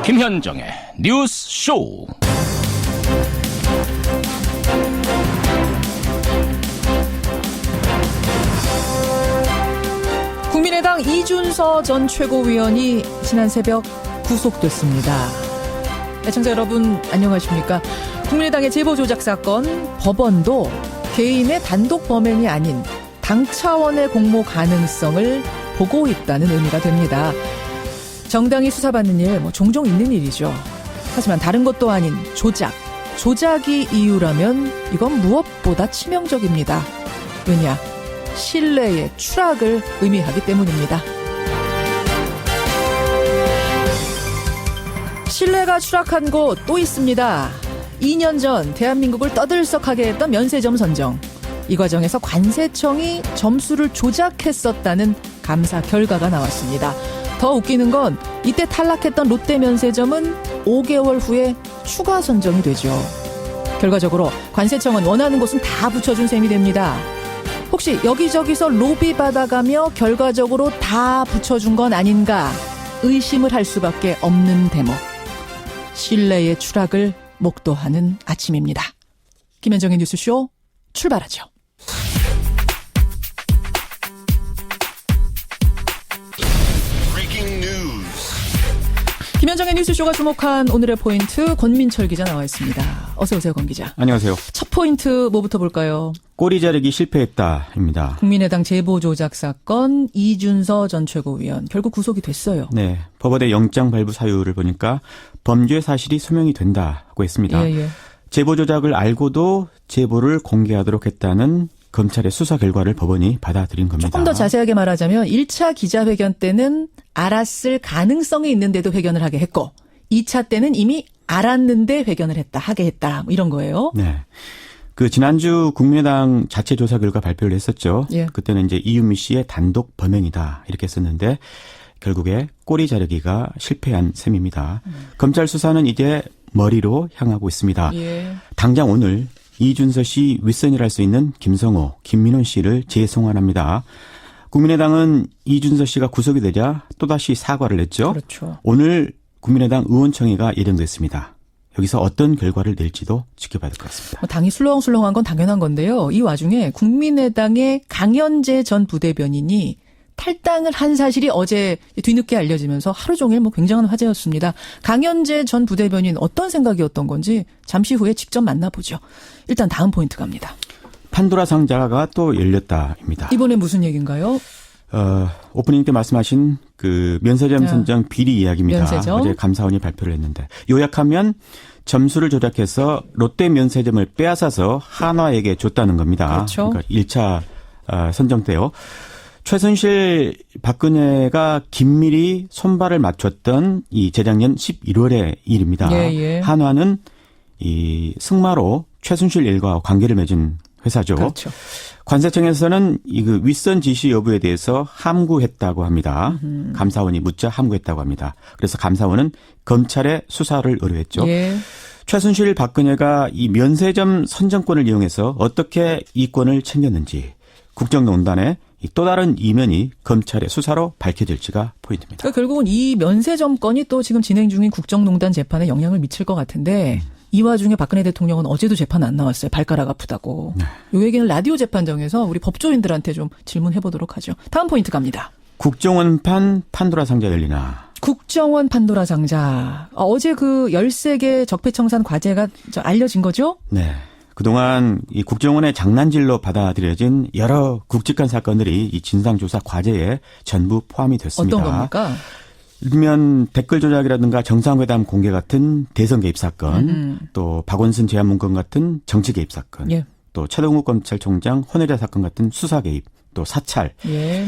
김현정의 뉴스 쇼. 국민의당 이준서 전 최고위원이 지난 새벽 구속됐습니다. 애청자 여러분 안녕하십니까? 국민의당의 제보 조작 사건, 법원도 개인의 단독 범행이 아닌 당 차원의 공모 가능성을 보고 있다는 의미가 됩니다. 정당이 수사받는 일 종종 있는 일이죠. 하지만 다른 것도 아닌 조작이 이유라면 이건 무엇보다 치명적입니다. 왜냐? 신뢰의 추락을 의미하기 때문입니다. 신뢰가 추락한 곳 또 있습니다. 2년 전 대한민국을 떠들썩하게 했던 면세점 선정. 이 과정에서 관세청이 점수를 조작했었다는 감사 결과가 나왔습니다. 더 웃기는 건 이때 탈락했던 롯데 면세점은 5개월 후에 추가 선정이 되죠. 결과적으로 관세청은 원하는 곳은 다 붙여준 셈이 됩니다. 혹시 여기저기서 로비 받아가며 결과적으로 다 붙여준 건 아닌가 의심을 할 수밖에 없는 대목. 신뢰의 추락을 목도하는 아침입니다. 김현정의 뉴스쇼 출발하죠. 김현정의 뉴스쇼가 주목한 오늘의 포인트, 권민철 기자 나와 있습니다. 어서 오세요, 권 기자. 안녕하세요. 첫 포인트 뭐부터 볼까요? 꼬리 자르기 실패했다입니다. 국민의당 제보 조작 사건, 이준서 전 최고위원 결국 구속이 됐어요. 네, 법원의 영장 발부 사유를 보니까 범죄 사실이 소명이 된다고 했습니다. 예. 제보 조작을 알고도 제보를 공개하도록 했다는 검찰의 수사 결과를 법원이 받아들인 겁니다. 조금 더 자세하게 말하자면 1차 기자회견 때는 알았을 가능성이 있는데도 회견을 하게 했고 2차 때는 이미 알았는데 회견을 하게 했다. 이런 거예요. 네. 지난주 국민의당 자체 조사 결과 발표를 했었죠. 예. 그때는 이제 이유미 씨의 단독 범행이다. 이렇게 했었는데 결국에 꼬리 자르기가 실패한 셈입니다. 검찰 수사는 이제 머리로 향하고 있습니다. 예. 당장 오늘 이준서 씨 윗선이라 할 수 있는 김성호, 김민원 씨를 재송환합니다. 국민의당은 이준서 씨가 구속이 되자 또다시 사과를 냈죠. 그렇죠. 오늘 국민의당 의원총회가 예정됐습니다. 여기서 어떤 결과를 낼지도 지켜봐야 될 것 같습니다. 당이 술렁술렁한 건 당연한 건데요. 이 와중에 국민의당의 강연재 전 부대변인이 탈당을 한 사실이 어제 뒤늦게 알려지면서 하루 종일 굉장한 화제였습니다. 강연재 전 부대변인 어떤 생각이었던 건지 잠시 후에 직접 만나보죠. 일단 다음 포인트 갑니다. 판도라 상자가 또 열렸다입니다. 이번에 무슨 얘기인가요? 오프닝 때 말씀하신 면세점 선정 비리 이야기입니다. 면세점. 어제 감사원이 발표를 했는데 요약하면 점수를 조작해서 롯데 면세점을 빼앗아서 한화에게 줬다는 겁니다. 그렇죠. 그러니까 1차 선정 때요. 최순실 박근혜가 긴밀히 손발을 맞췄던 이 재작년 11월의 일입니다. 예. 한화는 이 승마로 최순실 일과 관계를 맺은 회사죠. 그렇죠. 관세청에서는 윗선 지시 여부에 대해서 함구했다고 합니다. 감사원이 묻자 함구했다고 합니다. 그래서 감사원은 검찰에 수사를 의뢰했죠. 예. 최순실 박근혜가 이 면세점 선정권을 이용해서 어떻게 이권을 챙겼는지 국정농단의 또 다른 이면이 검찰의 수사로 밝혀질지가 포인트입니다. 그러니까 결국은 이 면세점 건이 또 지금 진행 중인 국정농단 재판에 영향을 미칠 것 같은데 이 와중에 박근혜 대통령은 어제도 재판 안 나왔어요. 발가락 아프다고. 네. 이 얘기는 라디오 재판정에서 우리 법조인들한테 좀 질문해 보도록 하죠. 다음 포인트 갑니다. 국정원판 판도라 상자 열리나. 국정원 판도라 상자. 어제 13개 적폐청산 과제가 알려진 거죠? 네. 그동안 이 국정원의 장난질로 받아들여진 여러 굵직한 사건들이 이 진상조사 과제에 전부 포함이 됐습니다. 어떤 겁니까? 일면 댓글 조작이라든가 정상회담 공개 같은 대선 개입 사건, 또 박원순 제안문건 같은 정치 개입 사건, 예. 또 최동욱 검찰총장 헌혜자 사건 같은 수사 개입, 또 사찰, 예.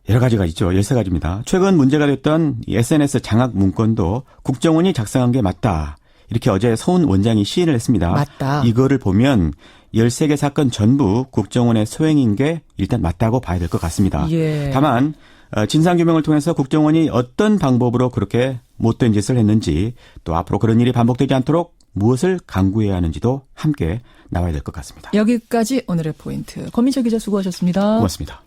여러 가지가 있죠. 13가지입니다. 최근 문제가 됐던 이 SNS 장악 문건도 국정원이 작성한 게 맞다. 이렇게 어제 서훈 원장이 시인을 했습니다. 맞다. 이거를 보면 13개 사건 전부 국정원의 소행인 게 일단 맞다고 봐야 될 것 같습니다. 예. 다만 진상규명을 통해서 국정원이 어떤 방법으로 그렇게 못된 짓을 했는지 또 앞으로 그런 일이 반복되지 않도록 무엇을 강구해야 하는지도 함께 나와야 될 것 같습니다. 여기까지 오늘의 포인트. 권민철 기자 수고하셨습니다. 고맙습니다.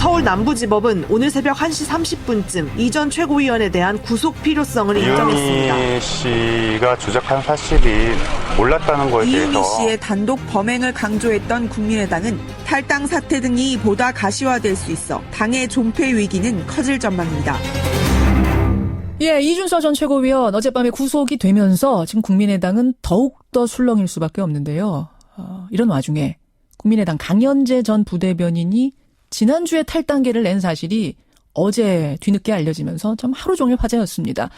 서울 남부지법은 오늘 새벽 1시 30분쯤 이 전 최고위원에 대한 구속 필요성을 인정했습니다. 이은희 씨가 조작한 사실이 몰랐다는 거에 대해서 이은희 씨의 단독 범행을 강조했던 국민의당은 탈당 사태 등이 보다 가시화될 수 있어 당의 존폐 위기는 커질 전망입니다. 예, 이준서 전 최고위원 어젯밤에 구속이 되면서 지금 국민의당은 더욱더 술렁일 수밖에 없는데요. 이런 와중에 국민의당 강연재 전 부대변인이 지난주에 탈당계를 낸 사실이 어제 뒤늦게 알려지면서 참 하루 종일 화제였습니다.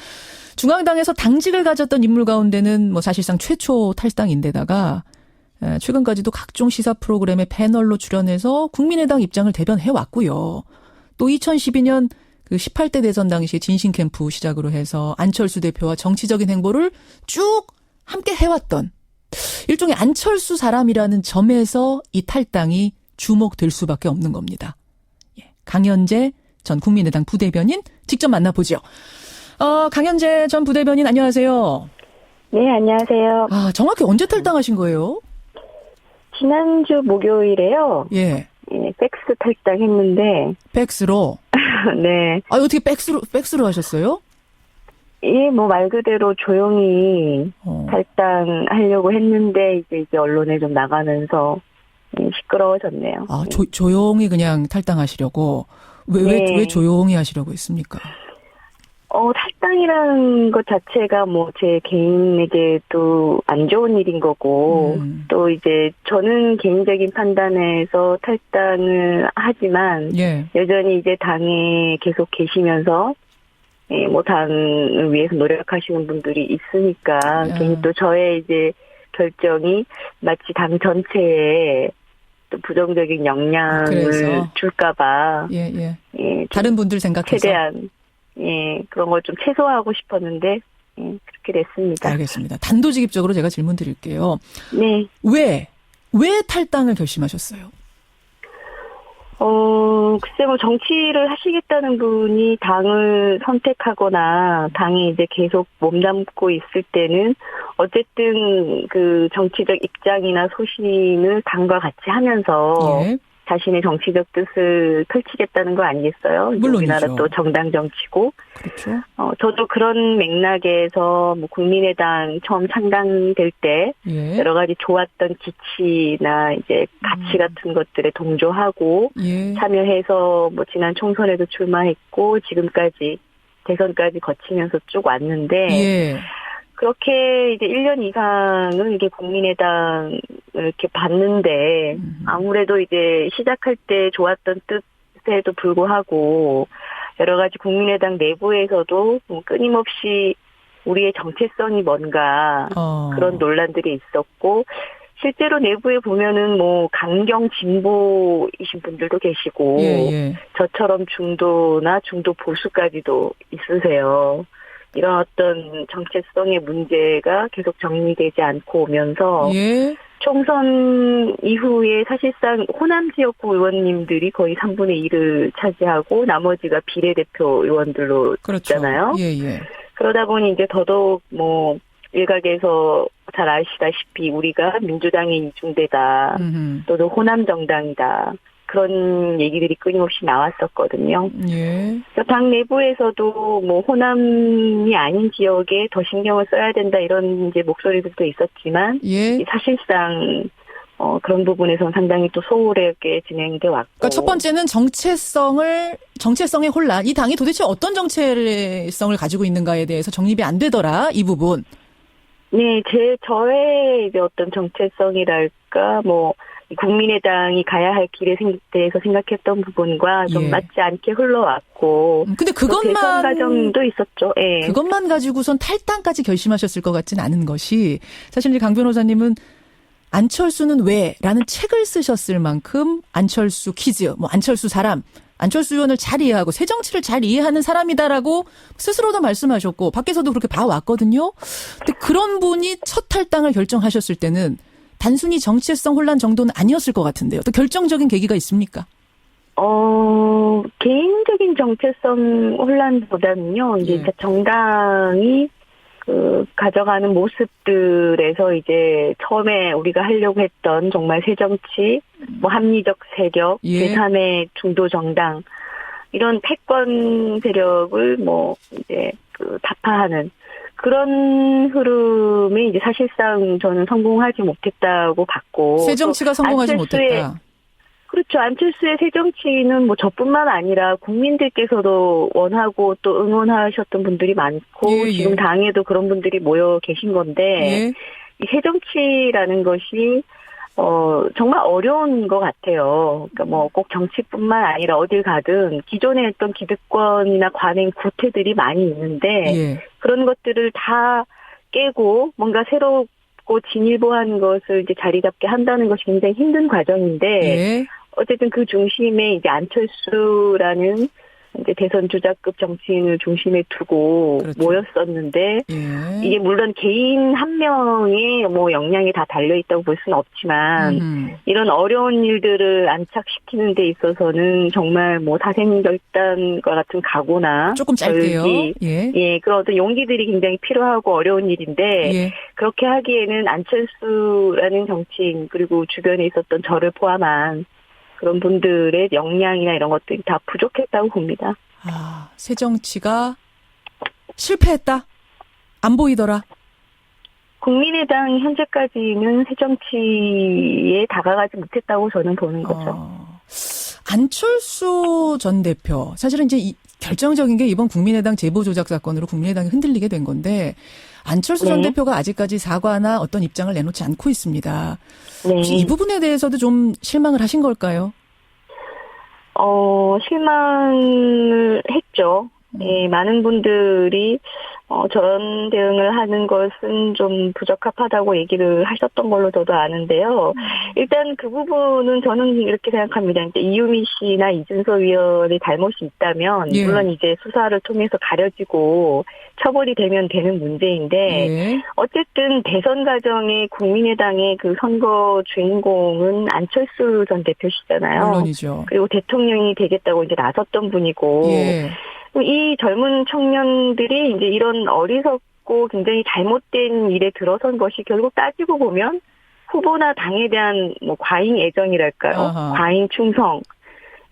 중앙당에서 당직을 가졌던 인물 가운데는 뭐 사실상 최초 탈당인데다가 최근까지도 각종 시사 프로그램의 패널로 출연해서 국민의당 입장을 대변해 왔고요. 또 2012년 그 18대 대선 당시 진신 캠프 시작으로 해서 안철수 대표와 정치적인 행보를 쭉 함께 해왔던 일종의 안철수 사람이라는 점에서 이 탈당이 주목될 수밖에 없는 겁니다. 예, 강연재 전 국민의당 부대변인 직접 만나보죠. 강연재 전 부대변인 안녕하세요. 네, 안녕하세요. 정확히 언제 탈당하신 거예요? 지난주 목요일에요. 예. 예, 팩스 탈당했는데. 팩스로? 네. 어떻게 팩스로 하셨어요? 예, 뭐 말 그대로 조용히 탈당하려고 했는데 이제 언론에 좀 나가면서 시끄러워졌네요. 조용히 그냥 탈당하시려고? 왜 조용히 하시려고 했습니까? 탈당이라는 것 자체가 뭐 제 개인에게도 안 좋은 일인 거고, 또 이제 저는 개인적인 판단에서 탈당을 하지만, 예. 여전히 이제 당에 계속 계시면서, 예, 뭐 당을 위해서 노력하시는 분들이 있으니까, 괜히 또 저의 이제 결정이 마치 당 전체에 또 부정적인 영향을 줄까봐, 예, 다른 분들 생각해서 최대한 그런 걸 좀 최소화하고 싶었는데 그렇게 됐습니다. 알겠습니다. 단도직입적으로 제가 질문 드릴게요. 네. 왜 탈당을 결심하셨어요? 글쎄 뭐 정치를 하시겠다는 분이 당을 선택하거나 당에 이제 계속 몸담고 있을 때는 어쨌든 그 정치적 입장이나 소신을 당과 같이 하면서 자신의 정치적 뜻을 펼치겠다는 거 아니겠어요? 물론이죠. 우리나라 또 정당 정치고. 그렇죠. 저도 그런 맥락에서 뭐 국민의당 처음 창당될 때 여러 가지 좋았던 기치나 이제 가치 같은 것들에 동조하고 참여해서 뭐 지난 총선에도 출마했고 지금까지 대선까지 거치면서 쭉 왔는데 그렇게 이제 1년 이상을 이게 국민의당을 이렇게 봤는데 아무래도 이제 시작할 때 좋았던 뜻에도 불구하고 여러 가지 국민의당 내부에서도 뭐 끊임없이 우리의 정체성이 뭔가 그런 논란들이 있었고 실제로 내부에 보면은 뭐 강경 진보이신 분들도 계시고 저처럼 중도나 중도 보수까지도 있으세요. 이런 어떤 정체성의 문제가 계속 정리되지 않고 오면서 총선 이후에 사실상 호남 지역구 의원님들이 거의 3분의 1을 차지하고 나머지가 비례대표 의원들로 있잖아요. 그러다 보니 이제 더더욱 뭐 일각에서 잘 아시다시피 우리가 민주당의 이중대다 또는 호남 정당이다. 그런 얘기들이 끊임없이 나왔었거든요. 그래서 당 내부에서도 뭐 호남이 아닌 지역에 더 신경을 써야 된다 이런 이제 목소리들도 있었지만 사실상 그런 부분에서는 상당히 또 소홀하게 진행돼 왔고. 그러니까 첫 번째는 정체성의 혼란. 이 당이 도대체 어떤 정체성을 가지고 있는가에 대해서 정립이 안 되더라. 이 부분. 네, 저의 이제 어떤 정체성이랄까 뭐. 국민의당이 가야 할 길에 대해서 생각했던 부분과 좀 맞지 않게 흘러왔고. 근데 그것만. 대선 과정도 있었죠. 그것만 가지고선 탈당까지 결심하셨을 것 같진 않은 것이 사실 이제 강 변호사님은 안철수는 왜? 라는 책을 쓰셨을 만큼 안철수 퀴즈, 뭐 안철수 사람, 안철수 의원을 잘 이해하고 새 정치를 잘 이해하는 사람이다라고 스스로도 말씀하셨고 밖에서도 그렇게 봐왔거든요. 근데 그런 분이 첫 탈당을 결정하셨을 때는 단순히 정체성 혼란 정도는 아니었을 것 같은데요. 또 결정적인 계기가 있습니까? 개인적인 정체성 혼란보다는요, 이제 정당이 가져가는 모습들에서 이제 처음에 우리가 하려고 했던 정말 새정치, 뭐 합리적 세력, 예. 제3의 중도 정당, 이런 패권 세력을 뭐 이제 타파하는 그런 흐름이 이제 사실상 저는 성공하지 못했다고 봤고. 새정치가 성공하지 못했다. 그렇죠. 안철수의 새정치는 뭐 저뿐만 아니라 국민들께서도 원하고 또 응원하셨던 분들이 많고 예, 예. 지금 당에도 그런 분들이 모여 계신 건데 예. 이 새정치라는 것이 정말 어려운 것 같아요. 그러니까 뭐 꼭 정치뿐만 아니라 어딜 가든 기존에 했던 기득권이나 관행 구태들이 많이 있는데 예. 그런 것들을 다 깨고 뭔가 새롭고 진일보한 것을 이제 자리 잡게 한다는 것이 굉장히 힘든 과정인데 예. 어쨌든 그 중심에 이제 안철수라는 이제 대선 주자급 정치인을 중심에 두고 그렇죠. 모였었는데 예. 이게 물론 개인 한 명의 뭐 역량이 다 달려 있다고 볼 수는 없지만 이런 어려운 일들을 안착시키는 데 있어서는 정말 뭐 사생결단과 같은 각오나 조금 짧게요. 결기, 예. 그런 어떤 용기들이 굉장히 필요하고 어려운 일인데 예. 그렇게 하기에는 안철수라는 정치인 그리고 주변에 있었던 저를 포함한 그런 분들의 역량이나 이런 것들이 다 부족했다고 봅니다. 아, 새정치가 실패했다? 안 보이더라? 국민의당 현재까지는 새정치에 다가가지 못했다고 저는 보는 거죠. 안철수 전 대표, 사실은 이제 결정적인 게 이번 국민의당 제보조작 사건으로 국민의당이 흔들리게 된 건데 안철수 전 대표가 아직까지 사과나 어떤 입장을 내놓지 않고 있습니다. 혹시 이 부분에 대해서도 좀 실망을 하신 걸까요? 실망을 했죠. 예, 많은 분들이 저런 대응을 하는 것은 좀 부적합하다고 얘기를 하셨던 걸로 저도 아는데요. 일단 그 부분은 저는 이렇게 생각합니다. 이제 이유미 씨나 이준석 위원의 잘못이 있다면 예. 물론 이제 수사를 통해서 가려지고 처벌이 되면 되는 문제인데 예. 어쨌든 대선 과정에 국민의당의 그 선거 주인공은 안철수 전 대표시잖아요. 물론이죠. 그리고 대통령이 되겠다고 이제 나섰던 분이고 예. 이 젊은 청년들이 이제 이런 어리석고 굉장히 잘못된 일에 들어선 것이 결국 따지고 보면 후보나 당에 대한 뭐 과잉 애정이랄까요? 아하. 과잉 충성.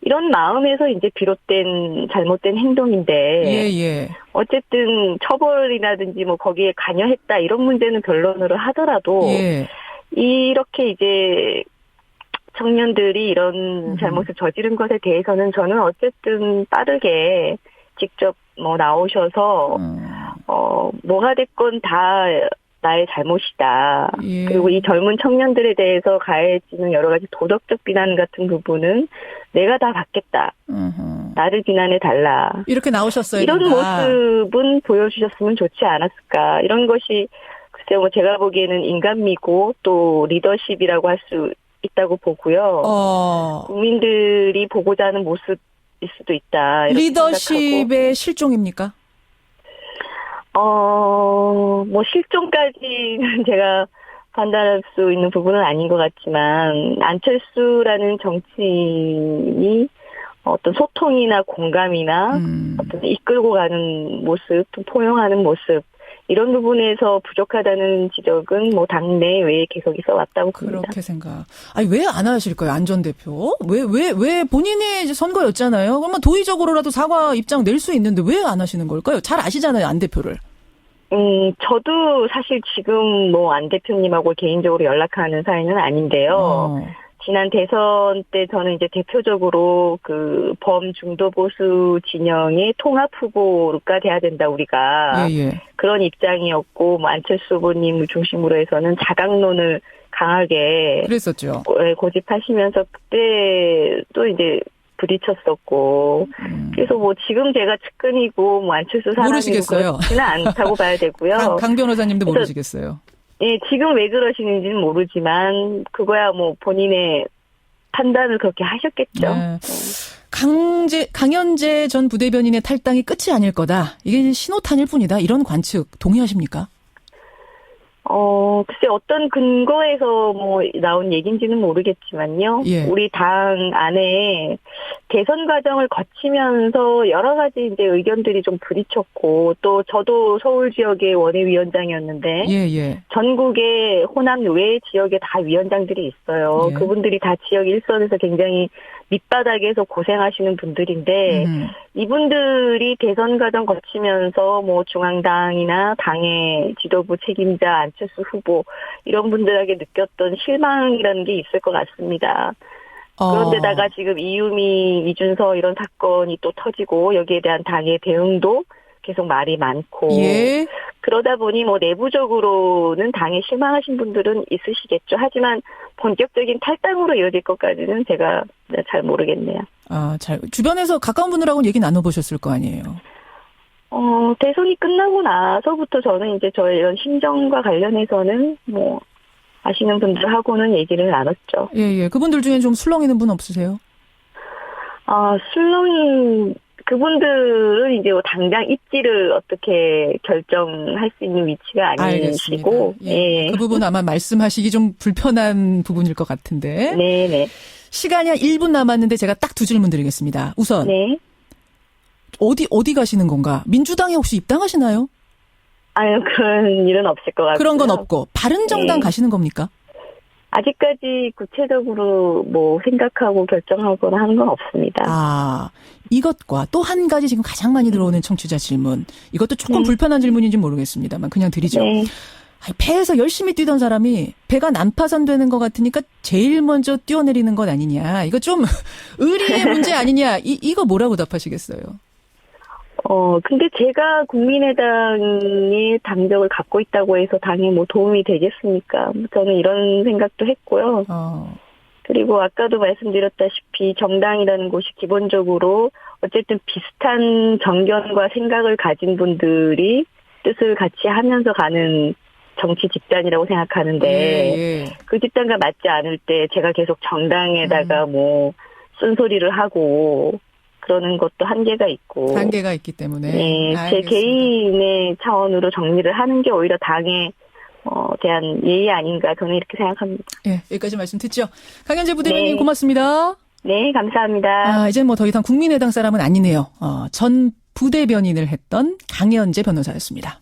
이런 마음에서 이제 비롯된 잘못된 행동인데. 예. 어쨌든 처벌이라든지 뭐 거기에 관여했다 이런 문제는 변론으로 하더라도. 예. 이렇게 이제 청년들이 이런 잘못을 저지른 것에 대해서는 저는 어쨌든 빠르게 직접 뭐 나오셔서 뭐가 됐건 다 나의 잘못이다. 예. 그리고 이 젊은 청년들에 대해서 가해지는 여러 가지 도덕적 비난 같은 부분은 내가 다 받겠다. 나를 비난해 달라. 이렇게 나오셨어요. 이런 모습은 보여주셨으면 좋지 않았을까. 이런 것이 글쎄요, 뭐 제가 보기에는 인간미고 또 리더십이라고 할 수 있다고 보고요. 국민들이 보고자 하는 모습일 수도 있다. 리더십의 생각하고. 실종입니까? 뭐 실종까지는 제가 판단할 수 있는 부분은 아닌 것 같지만 안철수라는 정치인이 어떤 소통이나 공감이나 어떤 이끌고 가는 모습, 또 포용하는 모습 이런 부분에서 부족하다는 지적은 뭐 당내 외에 계속 있어 왔다고 봅니다. 그렇게 생각. 아니 왜 안 하실까요, 안 전 대표? 왜 본인의 이제 선거였잖아요. 그러면 도의적으로라도 사과 입장 낼 수 있는데 왜 안 하시는 걸까요? 잘 아시잖아요, 안 대표를. 저도 사실 지금 뭐 안 대표님하고 개인적으로 연락하는 사이는 아닌데요. 지난 대선 때 저는 이제 대표적으로 그 범중도보수 진영의 통합 후보가 돼야 된다 우리가 그런 입장이었고 뭐 안철수 후보님을 중심으로 해서는 자강론을 강하게 그랬었죠. 고집하시면서 그때 또 이제 부딪혔었고 그래서 뭐 지금 제가 측근이고 뭐 안철수 사람이고 그렇지는 않다고 봐야 되고요. 강 변호사님도 모르시겠어요. 예, 지금 왜 그러시는지는 모르지만 그거야 뭐 본인의 판단을 그렇게 하셨겠죠. 네. 강현재 전 부대변인의 탈당이 끝이 아닐 거다. 이게 신호탄일 뿐이다. 이런 관측 동의하십니까? 글쎄 어떤 근거에서 나온 얘기인지는 모르겠지만요. 예. 우리 당 안에 대선 과정을 거치면서 여러 가지 이제 의견들이 좀 부딪혔고, 또 저도 서울 지역의 원외위원장이었는데, 예. 전국의 호남 외 지역에 다 위원장들이 있어요. 예. 그분들이 다 지역 일선에서 굉장히 밑바닥에서 고생하시는 분들인데, 이분들이 대선 과정 거치면서 중앙당이나 당의 지도부 책임자 안철수 후보 이런 분들에게 느꼈던 실망이라는 게 있을 것 같습니다. 그런데다가 지금 이유미, 이준서 이런 사건이 또 터지고 여기에 대한 당의 대응도 계속 말이 많고, 예. 그러다 보니 내부적으로는 당에 실망하신 분들은 있으시겠죠. 하지만 본격적인 탈당으로 이어질 것까지는 제가 잘 모르겠네요. 주변에서 가까운 분들하고는 얘기 나눠보셨을 거 아니에요? 대선이 끝나고 나서부터 저는 이제 저의 이런 심정과 관련해서는 아시는 분들하고는 얘기를 나눴죠. 예. 그분들 중에 좀 술렁이는 분 없으세요? 술렁이, 그분들은 이제 당장 입지를 어떻게 결정할 수 있는 위치가 아니시고. 알겠습니다. 예. 그 부분 아마 말씀하시기 좀 불편한 부분일 것 같은데. 네네. 시간이 한 1분 남았는데 제가 딱 두 질문 드리겠습니다. 우선. 네. 어디 가시는 건가? 민주당에 혹시 입당하시나요? 아유, 그런 일은 없을 것 같고요. 그런 건 없고. 바른정당 가시는 겁니까? 아직까지 구체적으로 생각하고 결정하거나 하는 건 없습니다. 이것과 또 한 가지 지금 가장 많이 들어오는 청취자 질문. 이것도 조금 불편한 질문인지 모르겠습니다만 그냥 드리죠. 네. 배에서 열심히 뛰던 사람이 배가 난파선 되는 것 같으니까 제일 먼저 뛰어내리는 것 아니냐. 이거 좀 의리의 문제 아니냐. 이거 뭐라고 답하시겠어요? 근데 제가 국민의당의 당적을 갖고 있다고 해서 당에 도움이 되겠습니까? 저는 이런 생각도 했고요. 그리고 아까도 말씀드렸다시피 정당이라는 곳이 기본적으로 어쨌든 비슷한 정견과 생각을 가진 분들이 뜻을 같이 하면서 가는 정치 집단이라고 생각하는데, 그 집단과 맞지 않을 때 제가 계속 정당에다가 쓴소리를 하고 그러는 것도 한계가 있기 때문에. 네, 제 개인의 차원으로 정리를 하는 게 오히려 당에 대한 예의 아닌가, 저는 이렇게 생각합니다. 예, 여기까지 말씀 듣죠. 강현재 부대변인 고맙습니다. 네, 감사합니다. 이제 더 이상 국민의당 사람은 아니네요. 전 부대변인을 했던 강현재 변호사였습니다.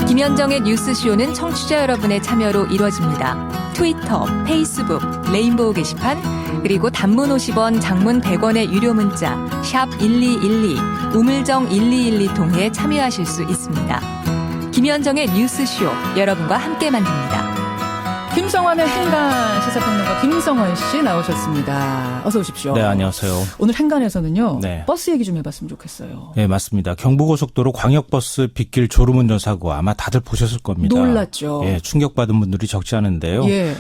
김현정의 뉴스쇼는 청취자 여러분의 참여로 이루어집니다. 트위터, 페이스북, 레인보우 게시판, 그리고 단문 50원, 장문 100원의 유료 문자 샵 1212, 우물정 1212 통해 참여하실 수 있습니다. 김현정의 뉴스쇼, 여러분과 함께 만듭니다. 김성환의 행간 시사평론가 김성환 씨 나오셨습니다. 어서 오십시오. 네, 안녕하세요. 오늘 행간에서는요. 네. 버스 얘기 좀 해봤으면 좋겠어요. 네, 맞습니다. 경부고속도로 광역버스 빗길 졸음운전 사고 아마 다들 보셨을 겁니다. 놀랐죠. 예, 충격받은 분들이 적지 않은데요. 예.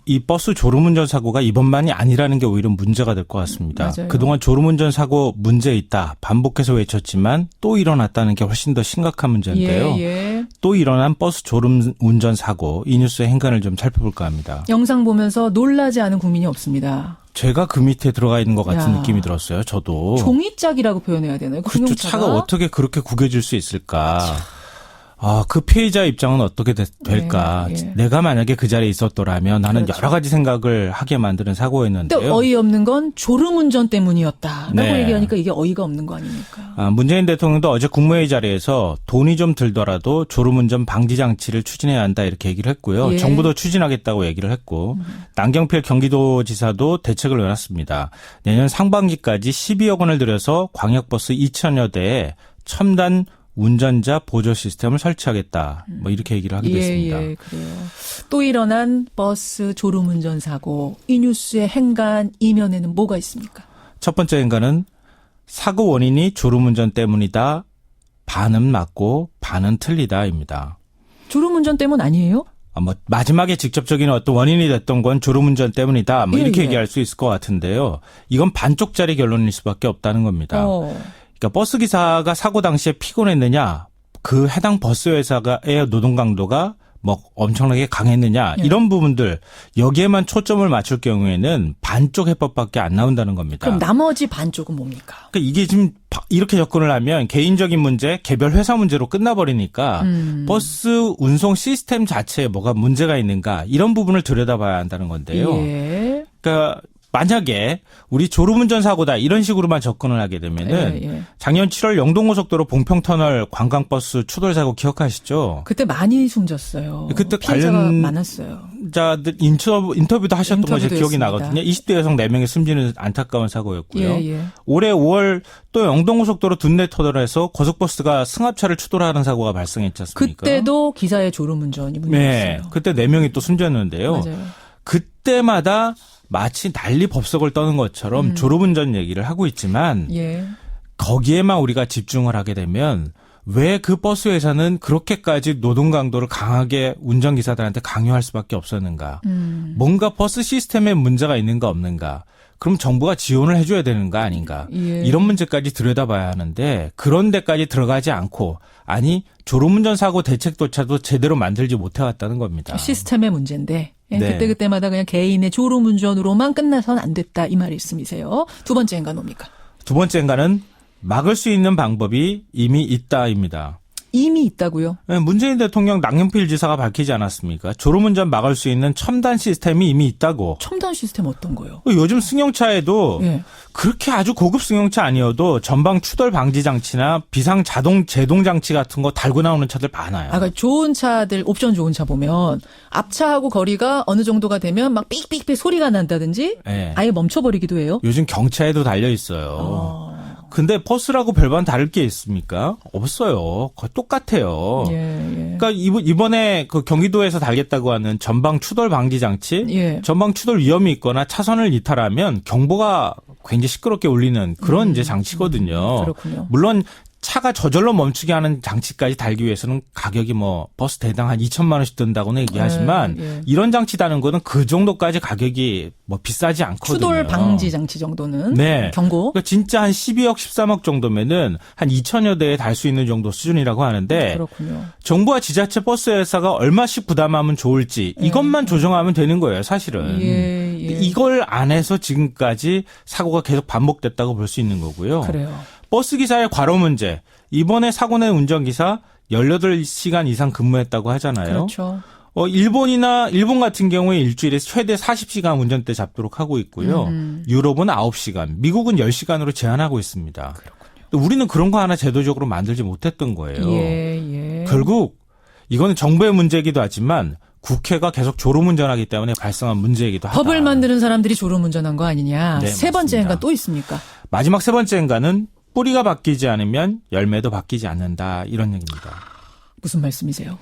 이 버스 졸음운전 사고가 이번만이 아니라는 게 오히려 문제가 될 것 같습니다. 맞아요. 그동안 졸음운전 사고 문제 있다 반복해서 외쳤지만 또 일어났다는 게 훨씬 더 심각한 문제인데요. 예. 또 일어난 버스 졸음운전 사고, 이 뉴스의 행간을 좀 살펴볼까 합니다. 영상 보면서 놀라지 않은 국민이 없습니다. 제가 그 밑에 들어가 있는 것 같은 느낌이 들었어요. 저도. 종이짝이라고 표현해야 되나요? 그렇죠. 차가 어떻게 그렇게 구겨질 수 있을까. 그 피해자 입장은 어떻게 될까. 네. 내가 만약에 그 자리에 있었더라면 하는 그렇죠. 여러 가지 생각을 하게 만드는 사고였는데요. 또 어이없는 건 졸음운전 때문이었다라고 네. 얘기하니까 이게 어이가 없는 거 아닙니까? 문재인 대통령도 어제 국무회의 자리에서 돈이 좀 들더라도 졸음운전 방지 장치를 추진해야 한다 이렇게 얘기를 했고요. 예. 정부도 추진하겠다고 얘기를 했고 남경필 경기도지사도 대책을 내놨습니다. 내년 상반기까지 12억 원을 들여서 광역버스 2천여 대에 첨단 운전자 보조 시스템을 설치하겠다. 이렇게 얘기를 하기도 했습니다. 예, 그래요. 또 일어난 버스 졸음운전 사고. 이 뉴스의 행간 이면에는 뭐가 있습니까? 첫 번째 행간은 사고 원인이 졸음운전 때문이다. 반은 맞고 반은 틀리다입니다. 졸음운전 때문 아니에요? 마지막에 직접적인 어떤 원인이 됐던 건 졸음운전 때문이다. 이렇게 예. 얘기할 수 있을 것 같은데요. 이건 반쪽짜리 결론일 수밖에 없다는 겁니다. 그러니까 버스 기사가 사고 당시에 피곤했느냐, 그 해당 버스 회사의 노동 강도가 엄청나게 강했느냐, 이런 부분들 여기에만 초점을 맞출 경우에는 반쪽 해법밖에 안 나온다는 겁니다. 그럼 나머지 반쪽은 뭡니까? 그러니까 이게 지금 이렇게 접근을 하면 개인적인 문제, 개별 회사 문제로 끝나버리니까 버스 운송 시스템 자체에 뭐가 문제가 있는가 이런 부분을 들여다봐야 한다는 건데요. 예. 그러니까 만약에 우리 졸음운전 사고다 이런 식으로만 접근을 하게 되면은 작년 7월 영동고속도로 봉평터널 관광버스 추돌 사고 기억하시죠? 그때 많이 숨졌어요. 그때 피해자가 관련 많았어요. 자들 인터뷰도 하셨던 것이 기억이 나거든요. 20대 여성 4명이 숨지는 안타까운 사고였고요. 예. 올해 5월 또 영동고속도로 둔내터널에서 고속버스가 승합차를 추돌하는 사고가 발생했지 않습니까? 그때도 기사의 졸음운전이 문제였어요. 네, 그때 4명이 또 숨졌는데요. 맞아요. 그때마다 마치 난리 법석을 떠는 것처럼 졸음운전 얘기를 하고 있지만 거기에만 우리가 집중을 하게 되면 왜 그 버스 회사는 그렇게까지 노동 강도를 강하게 운전기사들한테 강요할 수밖에 없었는가. 뭔가 버스 시스템에 문제가 있는가 없는가. 그럼 정부가 지원을 해줘야 되는 거 아닌가. 이런 문제까지 들여다봐야 하는데 그런 데까지 들어가지 않고 아니 졸음운전 사고 대책조차도 제대로 만들지 못해왔다는 겁니다. 시스템의 문제인데 네. 그때그때마다 그냥 개인의 졸음운전으로만 끝나서는 안 됐다 이 말씀이세요. 두 번째 인간 뭡니까? 두 번째 인간은 막을 수 있는 방법이 이미 있다입니다. 이미 있다고요? 네, 문재인 대통령 남경필 지사가 밝히지 않았습니까? 졸음운전 막을 수 있는 첨단 시스템이 이미 있다고. 첨단 시스템 어떤 거요? 요즘 승용차에도 그렇게 아주 고급 승용차 아니어도 전방 추돌 방지 장치나 비상 자동 제동 장치 같은 거 달고 나오는 차들 많아요. 그러니까 좋은 차들 옵션 좋은 차 보면 앞차하고 거리가 어느 정도가 되면 막 삑삑삑 소리가 난다든지 아예 멈춰버리기도 해요. 요즘 경차에도 달려 있어요. 근데 버스라고 별반 다를 게 있습니까? 없어요. 거의 똑같아요. 그러니까 이번에 그 경기도에서 달겠다고 하는 전방 추돌 방지 장치, 전방 추돌 위험이 있거나 차선을 이탈하면 경보가 굉장히 시끄럽게 울리는 그런 이제 장치거든요. 그렇군요. 물론 차가 저절로 멈추게 하는 장치까지 달기 위해서는 가격이 뭐 버스 대당 한 2천만 원씩 든다고는 얘기하지만 이런 장치 다는 거는 그 정도까지 가격이 뭐 비싸지 않거든요. 추돌 방지 장치 정도는 경고. 그러니까 진짜 한 12억 13억 정도면은 한 2천여 대에 달 수 있는 정도 수준이라고 하는데 그렇군요. 정부와 지자체 버스 회사가 얼마씩 부담하면 좋을지 이것만 조정하면 되는 거예요, 사실은. 이걸 안 해서 지금까지 사고가 계속 반복됐다고 볼 수 있는 거고요. 그래요. 버스 기사의 과로 문제. 이번에 사고 낸 운전기사 18시간 이상 근무했다고 하잖아요. 그렇죠. 일본 같은 경우에 일주일에 최대 40시간 운전대 잡도록 하고 있고요. 유럽은 9시간, 미국은 10시간으로 제한하고 있습니다. 그렇군요. 우리는 그런 거 하나 제도적으로 만들지 못했던 거예요. 결국 이거는 정부의 문제이기도 하지만 국회가 계속 졸음운전하기 때문에 발생한 문제이기도 하다. 법을 만드는 사람들이 졸음운전한 거 아니냐. 네, 세 번째 맞습니다. 인간 또 있습니까? 마지막 세 번째 인간은 뿌리가 바뀌지 않으면 열매도 바뀌지 않는다. 이런 얘기입니다. 무슨 말씀이세요?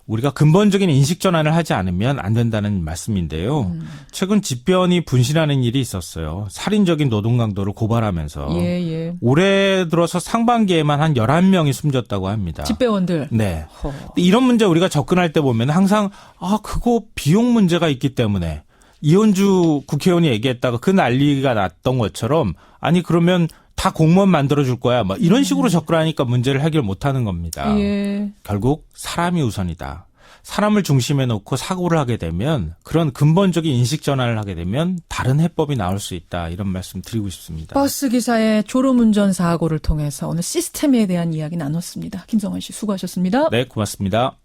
우리가 근본적인 인식 전환을 하지 않으면 안 된다는 말씀인데요. 최근 집변이 분신하는 일이 있었어요. 살인적인 노동 강도를 고발하면서 올해 들어서 상반기에만 한 11명이 숨졌다고 합니다. 집배원들. 네. 이런 문제 우리가 접근할 때 보면 항상 그거 비용 문제가 있기 때문에 이현주 국회의원이 얘기했다가 그 난리가 났던 것처럼 아니 그러면 다 공무원 만들어줄 거야. 뭐 이런 식으로 접근하니까 문제를 해결 못하는 겁니다. 결국 사람이 우선이다. 사람을 중심에 놓고 사고를 하게 되면 그런 근본적인 인식 전환을 하게 되면 다른 해법이 나올 수 있다. 이런 말씀 드리고 싶습니다. 버스 기사의 졸음운전 사고를 통해서 오늘 시스템에 대한 이야기 나눴습니다. 김성환 씨 수고하셨습니다. 네, 고맙습니다.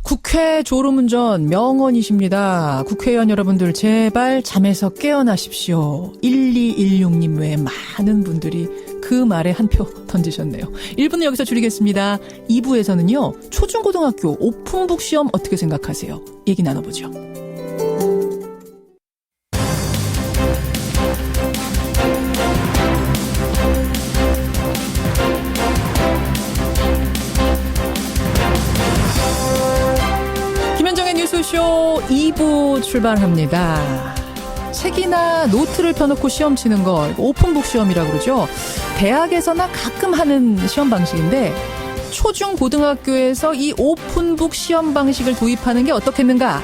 국회 졸음운전 명언이십니다. 국회의원 여러분들 제발 잠에서 깨어나십시오. 1216님 외에 많은 분들이 그 말에 한 표 던지셨네요. 1부는 여기서 줄이겠습니다. 2부에서는요. 초중고등학교 오픈북 시험 어떻게 생각하세요? 얘기 나눠보죠. 뉴스쇼 2부 출발합니다. 책이나 노트를 펴놓고 시험 치는 거 오픈북 시험이라고 그러죠. 대학에서나 가끔 하는 시험 방식인데 초중 고등학교에서 이 오픈북 시험 방식을 도입하는 게 어떻겠는가?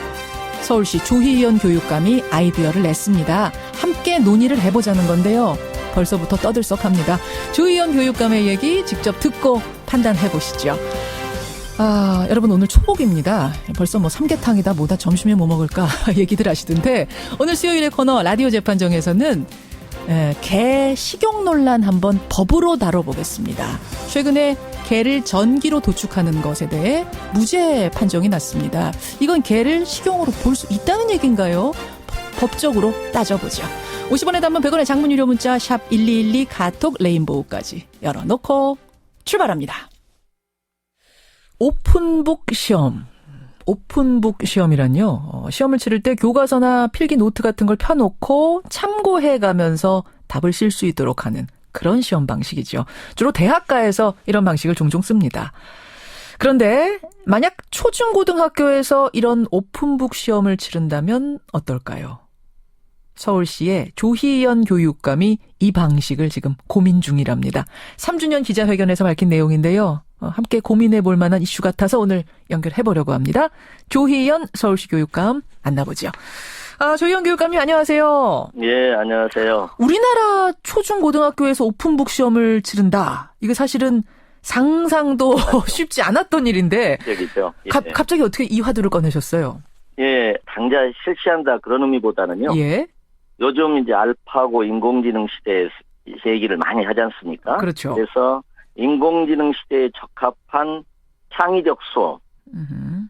서울시 조희연 교육감이 아이디어를 냈습니다. 함께 논의를 해보자는 건데요. 벌써부터 떠들썩합니다. 조희연 교육감의 얘기 직접 듣고 판단해보시죠. 여러분 오늘 초복입니다. 벌써 뭐 삼계탕이다 뭐다 점심에 뭐 먹을까 얘기들 하시던데 오늘 수요일의 코너 라디오 재판정에서는 개 식용 논란 한번 법으로 다뤄보겠습니다. 최근에 개를 전기로 도축하는 것에 대해 무죄 판정이 났습니다. 이건 개를 식용으로 볼 수 있다는 얘기인가요? 법적으로 따져보죠. 50원에 담은 100원의 장문 유료 문자 샵 1212 카톡 레인보우까지 열어놓고 출발합니다. 오픈북 시험. 오픈북 시험이란요. 시험을 치를 때 교과서나 필기 노트 같은 걸 펴놓고 참고해가면서 답을 쓸 수 있도록 하는 그런 시험 방식이죠. 주로 대학가에서 이런 방식을 종종 씁니다. 그런데 만약 초중고등학교에서 이런 오픈북 시험을 치른다면 어떨까요? 서울시의 조희연 교육감이 이 방식을 지금 고민 중이랍니다. 3주년 기자회견에서 밝힌 내용인데요. 함께 고민해 볼 만한 이슈 같아서 오늘 연결해 보려고 합니다. 조희연 서울시 교육감 만나보죠. 조희연 교육감님 안녕하세요. 예, 안녕하세요. 우리나라 초중고등학교에서 오픈북 시험을 치른다. 이거 사실은 상상도 쉽지 않았던 일인데 여기죠. 예. 갑자기 어떻게 이 화두를 꺼내셨어요? 예, 당장 실시한다 그런 의미보다는요. 예. 요즘 이제 알파고 인공지능 시대에 얘기를 많이 하지 않습니까? 그렇죠. 그래서 인공지능 시대에 적합한 창의적 수업,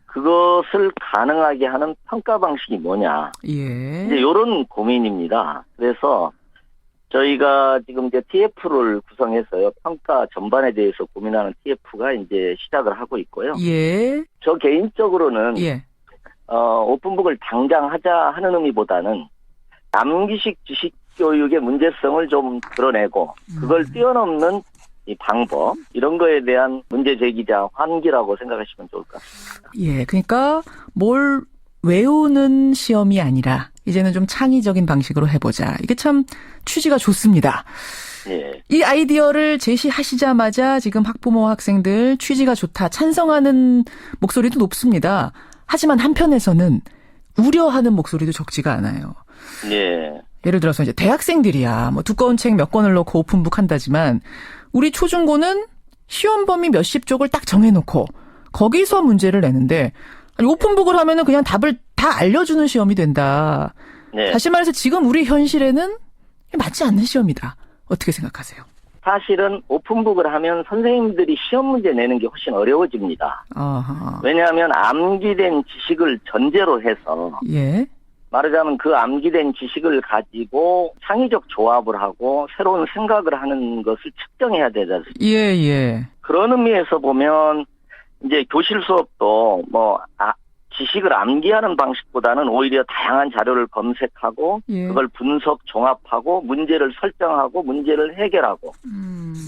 그것을 가능하게 하는 평가 방식이 뭐냐. 예. 이제 이런 고민입니다. 그래서 저희가 지금 이제 TF를 구성해서요. 평가 전반에 대해서 고민하는 TF가 이제 시작을 하고 있고요. 예. 저 개인적으로는 예. 오픈북을 당장 하자 하는 의미보다는 암기식 지식 교육의 문제성을 좀 드러내고 그걸 뛰어넘는 이 방법 이런 거에 대한 문제 제기자 환기라고 생각하시면 좋을 것 같습니다. 예, 그러니까 뭘 외우는 시험이 아니라 이제는 좀 창의적인 방식으로 해보자. 이게 참 취지가 좋습니다. 예. 이 아이디어를 제시하시자마자 지금 학부모 학생들 취지가 좋다 찬성하는 목소리도 높습니다. 하지만 한편에서는 우려하는 목소리도 적지가 않아요. 예. 예를 들어서 이제 대학생들이야 뭐 두꺼운 책 몇 권을 넣고 오픈북 한다지만 우리 초중고는 시험 범위 몇십 쪽을 딱 정해놓고 거기서 문제를 내는데 아니, 오픈북을 하면은 그냥 답을 다 알려주는 시험이 된다. 네. 다시 말해서 지금 우리 현실에는 맞지 않는 시험이다. 어떻게 생각하세요? 사실은 오픈북을 하면 선생님들이 시험 문제 내는 게 훨씬 어려워집니다. 아하. 왜냐하면 암기된 지식을 전제로 해서 예. 말하자면 그 암기된 지식을 가지고 창의적 조합을 하고 새로운 생각을 하는 것을 측정해야 되지 않습니까? 예, 예. 그런 의미에서 보면 이제 교실 수업도 지식을 암기하는 방식보다는 오히려 다양한 자료를 검색하고 예. 그걸 분석, 종합하고 문제를 설정하고 문제를 해결하고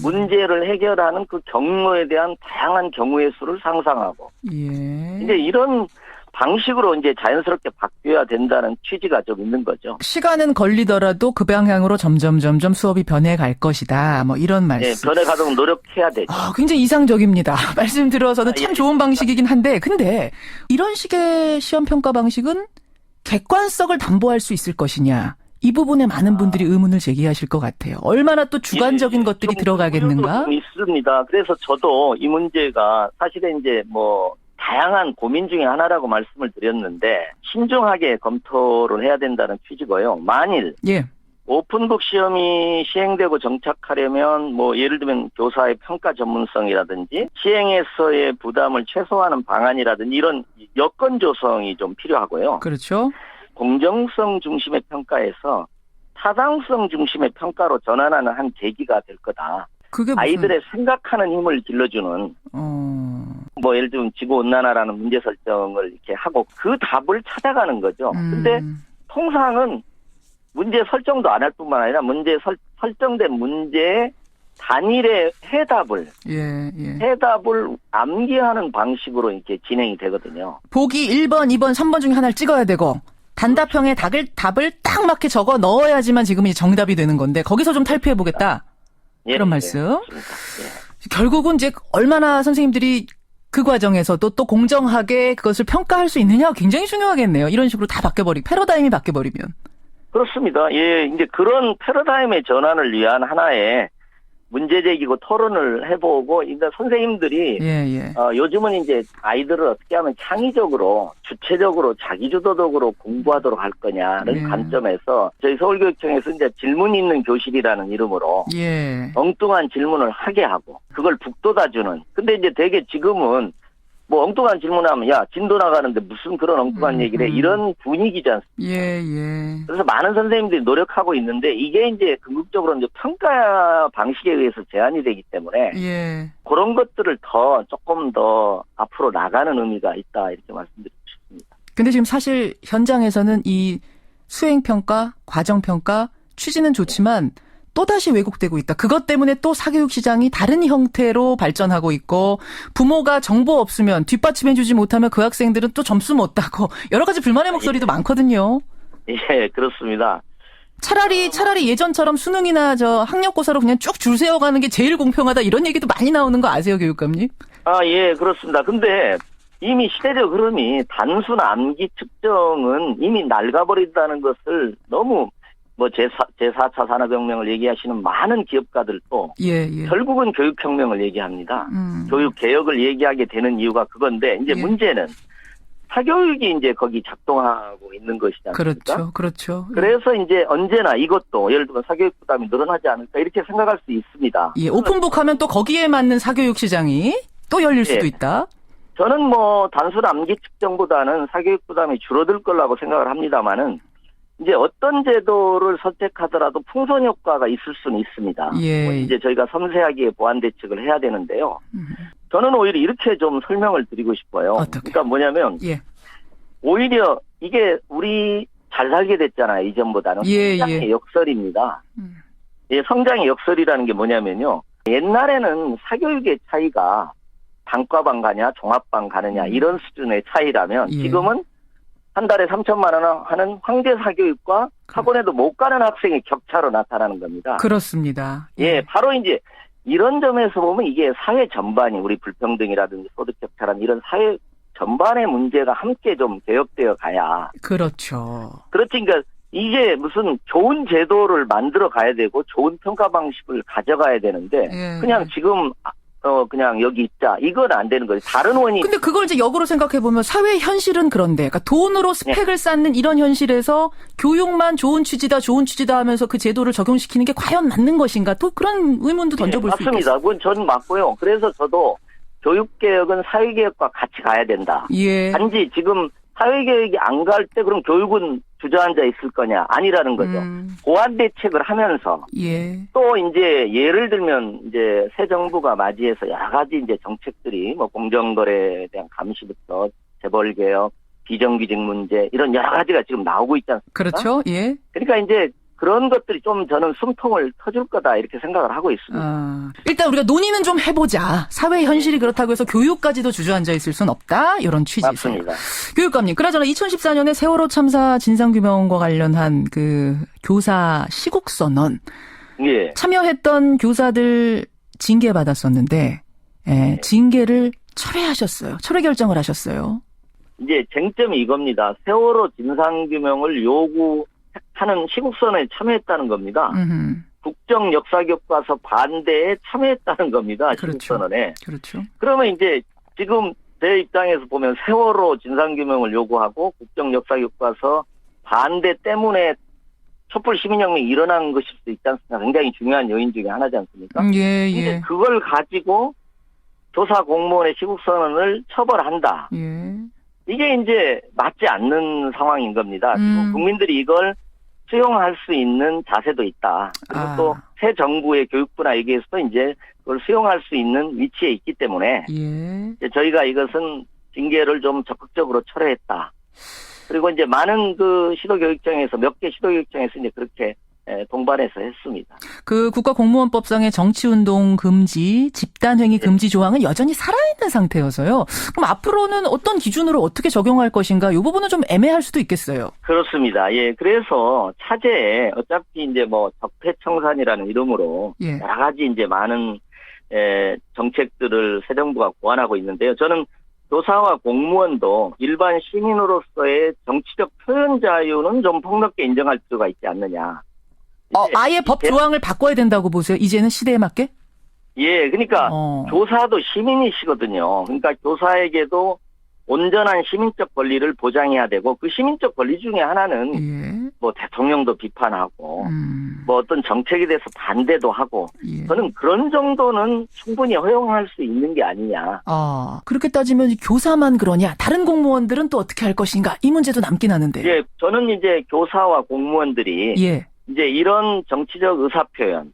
문제를 해결하는 그 경로에 대한 다양한 경우의 수를 상상하고 예. 이제 이런 방식으로 이제 자연스럽게 바뀌어야 된다는 취지가 좀 있는 거죠. 시간은 걸리더라도 그 방향으로 점점 수업이 변해갈 것이다. 뭐 이런 말씀. 네, 변해가도록 노력해야 되죠. 굉장히 이상적입니다. 말씀 들어서는 참 예. 좋은 방식이긴 한데 근데 이런 식의 시험 평가 방식은 객관성을 담보할 수 있을 것이냐. 이 부분에 많은 분들이 의문을 제기하실 것 같아요. 얼마나 또 주관적인 것들이 들어가겠는가? 좀 있습니다. 그래서 저도 이 문제가 사실은 이제 뭐 다양한 고민 중에 하나라고 말씀을 드렸는데 신중하게 검토를 해야 된다는 취지고요. 만일 예. 오픈북 시험이 시행되고 정착하려면 뭐 예를 들면 교사의 평가 전문성이라든지 시행에서의 부담을 최소화하는 방안이라든지 이런 여건 조성이 좀 필요하고요. 그렇죠. 공정성 중심의 평가에서 타당성 중심의 평가로 전환하는 한 계기가 될 거다. 그게 무슨... 아이들의 생각하는 힘을 길러주는 뭐 예를 들면 지구온난화라는 문제 설정을 이렇게 하고 그 답을 찾아가는 거죠. 근데 통상은 문제 설정도 안 할 뿐만 아니라 문제 설정된 문제의 단일의 해답을 해답을 암기하는 방식으로 이렇게 진행이 되거든요. 보기 1번, 2번, 3번 중에 하나를 찍어야 되고 단답형에 답을 딱 맞게 적어 넣어야지만 지금 이 정답이 되는 건데 거기서 좀 탈피해 보겠다. 그런 말씀. 결국은 이제 얼마나 선생님들이 그 과정에서도 또 공정하게 그것을 평가할 수 있느냐가 굉장히 중요하겠네요. 이런 식으로 다 바뀌어버리고 패러다임이 바뀌어버리면. 그렇습니다. 예, 이제 그런 패러다임의 전환을 위한 하나의 문제 제기고 토론을 해보고, 그러니까 선생님들이 요즘은 이제 아이들을 어떻게 하면 창의적으로, 주체적으로, 자기주도적으로 공부하도록 할 거냐는 관점에서 저희 서울교육청에서 이제 질문 있는 교실이라는 이름으로 엉뚱한 질문을 하게 하고 그걸 북돋아주는. 근데 이제 되게 지금은 뭐 엉뚱한 질문하면 야 진도 나가는데 무슨 그런 엉뚱한 얘기를 해, 이런 분위기지 않습니까? 그래서 많은 선생님들이 노력하고 있는데 이게 이제 궁극적으로 이제 평가 방식에 의해서 제한이 되기 때문에 그런 것들을 조금 더 앞으로 나가는 의미가 있다 이렇게 말씀드리고 싶습니다. 근데 지금 사실 현장에서는 이 수행평가, 과정평가 취지는 좋지만 또다시 왜곡되고 있다. 그것 때문에 또 사교육 시장이 다른 형태로 발전하고 있고 부모가 정보 없으면 뒷받침해주지 못하면 그 학생들은 또 점수 못 따고 여러 가지 불만의 목소리도 많거든요. 예, 그렇습니다. 차라리 예전처럼 수능이나 학력고사로 그냥 쭉 줄 세워가는 게 제일 공평하다 이런 얘기도 많이 나오는 거 아세요, 교육감님? 예, 그렇습니다. 근데 이미 시대적 흐름이 단순 암기 측정은 이미 낡아버린다는 것을 너무 제4차 산업혁명을 얘기하시는 많은 기업가들도 결국은 교육혁명을 얘기합니다. 교육개혁을 얘기하게 되는 이유가 그건데 이제 문제는 사교육이 이제 거기 작동하고 있는 것이지 않습니까? 그렇죠. 그래서 이제 언제나 이것도 예를 들면 사교육 부담이 늘어나지 않을까 이렇게 생각할 수 있습니다. 오픈북 하면 또 거기에 맞는 사교육 시장이 또 열릴 수도 있다. 저는 단순 암기 측정보다는 사교육 부담이 줄어들 거라고 생각을 합니다만은 이제 어떤 제도를 선택하더라도 풍선 효과가 있을 수는 있습니다. 이제 저희가 섬세하게 보완 대책을 해야 되는데요. 저는 오히려 이렇게 좀 설명을 드리고 싶어요. 그러니까 뭐냐면 오히려 이게 우리 잘 살게 됐잖아요. 이전보다는 성장의 역설입니다. 성장의 역설이라는 게 뭐냐면요. 옛날에는 사교육의 차이가 단과반 가냐 종합반 가느냐 이런 수준의 차이라면 지금은 한 달에 3천만 원 하는 황제 사교육과 학원에도 못 가는 학생의 격차로 나타나는 겁니다. 그렇습니다. 바로 이제 이런 점에서 보면 이게 사회 전반이 우리 불평등이라든지 소득 격차라는 이런 사회 전반의 문제가 함께 좀 개혁되어 가야. 그렇죠. 그러니까 이게 무슨 좋은 제도를 만들어 가야 되고 좋은 평가 방식을 가져가야 되는데 그냥 지금 그냥 여기 있자. 이건 안 되는 거죠. 다른 원인. 근데 그걸 이제 역으로 생각해보면 사회 현실은 그런데, 그러니까 돈으로 스펙을 쌓는 이런 현실에서 교육만 좋은 취지다 하면서 그 제도를 적용시키는 게 과연 맞는 것인가? 또 그런 의문도 던져볼 수 있겠습니다. 맞습니다. 그건 저는 맞고요. 그래서 저도 교육개혁은 사회개혁과 같이 가야 된다. 단지 지금 사회개혁이 안 갈 때 그럼 교육은 주저앉아 있을 거냐? 아니라는 거죠. 보완 대책을 하면서 또 이제 예를 들면 이제 새 정부가 맞이해서 여러 가지 이제 정책들이 공정거래에 대한 감시부터 재벌개혁, 비정규직 문제 이런 여러 가지가 지금 나오고 있지 않습니까? 그렇죠. 그러니까 이제 그런 것들이 좀 저는 숨통을 터줄 거다 이렇게 생각을 하고 있습니다. 일단 우리가 논의는 좀 해보자. 사회 현실이 그렇다고 해서 교육까지도 주저앉아 있을 수는 없다. 이런 취지세요. 맞습니다. 교육감님, 그나저나 2014년에 세월호 참사 진상규명과 관련한 그 교사 시국선언 참여했던 교사들 징계받았었는데 징계를 철회하셨어요. 철회 결정을 하셨어요. 이제 쟁점이 이겁니다. 세월호 진상규명을 요구하는 시국선언에 참여했다는 겁니다. 국정 역사교과서 반대에 참여했다는 겁니다. 시국선언에. 그렇죠. 그러면 이제 지금 제 입장에서 보면 세월호 진상규명을 요구하고 국정 역사교과서 반대 때문에 촛불 시민혁명이 일어난 것일 수 있지 않습니까? 굉장히 중요한 요인 중에 하나지 않습니까? 근데 그걸 가지고 교사 공무원의 시국선언을 처벌한다. 이게 이제 맞지 않는 상황인 겁니다. 국민들이 이걸 수용할 수 있는 자세도 있다. 그리고 또 새 정부의 교육부나 여기에서도 이제 그걸 수용할 수 있는 위치에 있기 때문에 이제 저희가 이것은 징계를 좀 적극적으로 철회했다. 그리고 이제 많은 그 시도교육청에서 몇 개 시도교육청에서 이제 그렇게 동반해서 했습니다. 그 국가공무원법상의 정치운동 금지, 집단행위 금지 조항은 여전히 살아있는 상태여서요. 그럼 앞으로는 어떤 기준으로 어떻게 적용할 것인가? 이 부분은 좀 애매할 수도 있겠어요. 그렇습니다. 그래서 차제에 어차피 이제 적폐청산이라는 이름으로 여러 가지 이제 많은 정책들을 새 정부가 고안하고 있는데요. 저는 교사와 공무원도 일반 시민으로서의 정치적 표현 자유는 좀 폭넓게 인정할 필요가 있지 않느냐. 아예 법 조항을 바꿔야 된다고 보세요? 이제는 시대에 맞게? 예, 그러니까 교사도 시민이시거든요. 그러니까 교사에게도 온전한 시민적 권리를 보장해야 되고 그 시민적 권리 중에 하나는 뭐 대통령도 비판하고 뭐 어떤 정책에 대해서 반대도 하고 저는 그런 정도는 충분히 허용할 수 있는 게 아니냐. 그렇게 따지면 교사만 그러냐? 다른 공무원들은 또 어떻게 할 것인가? 이 문제도 남긴 하는데. 예, 저는 이제 교사와 공무원들이 이제 이런 정치적 의사표현,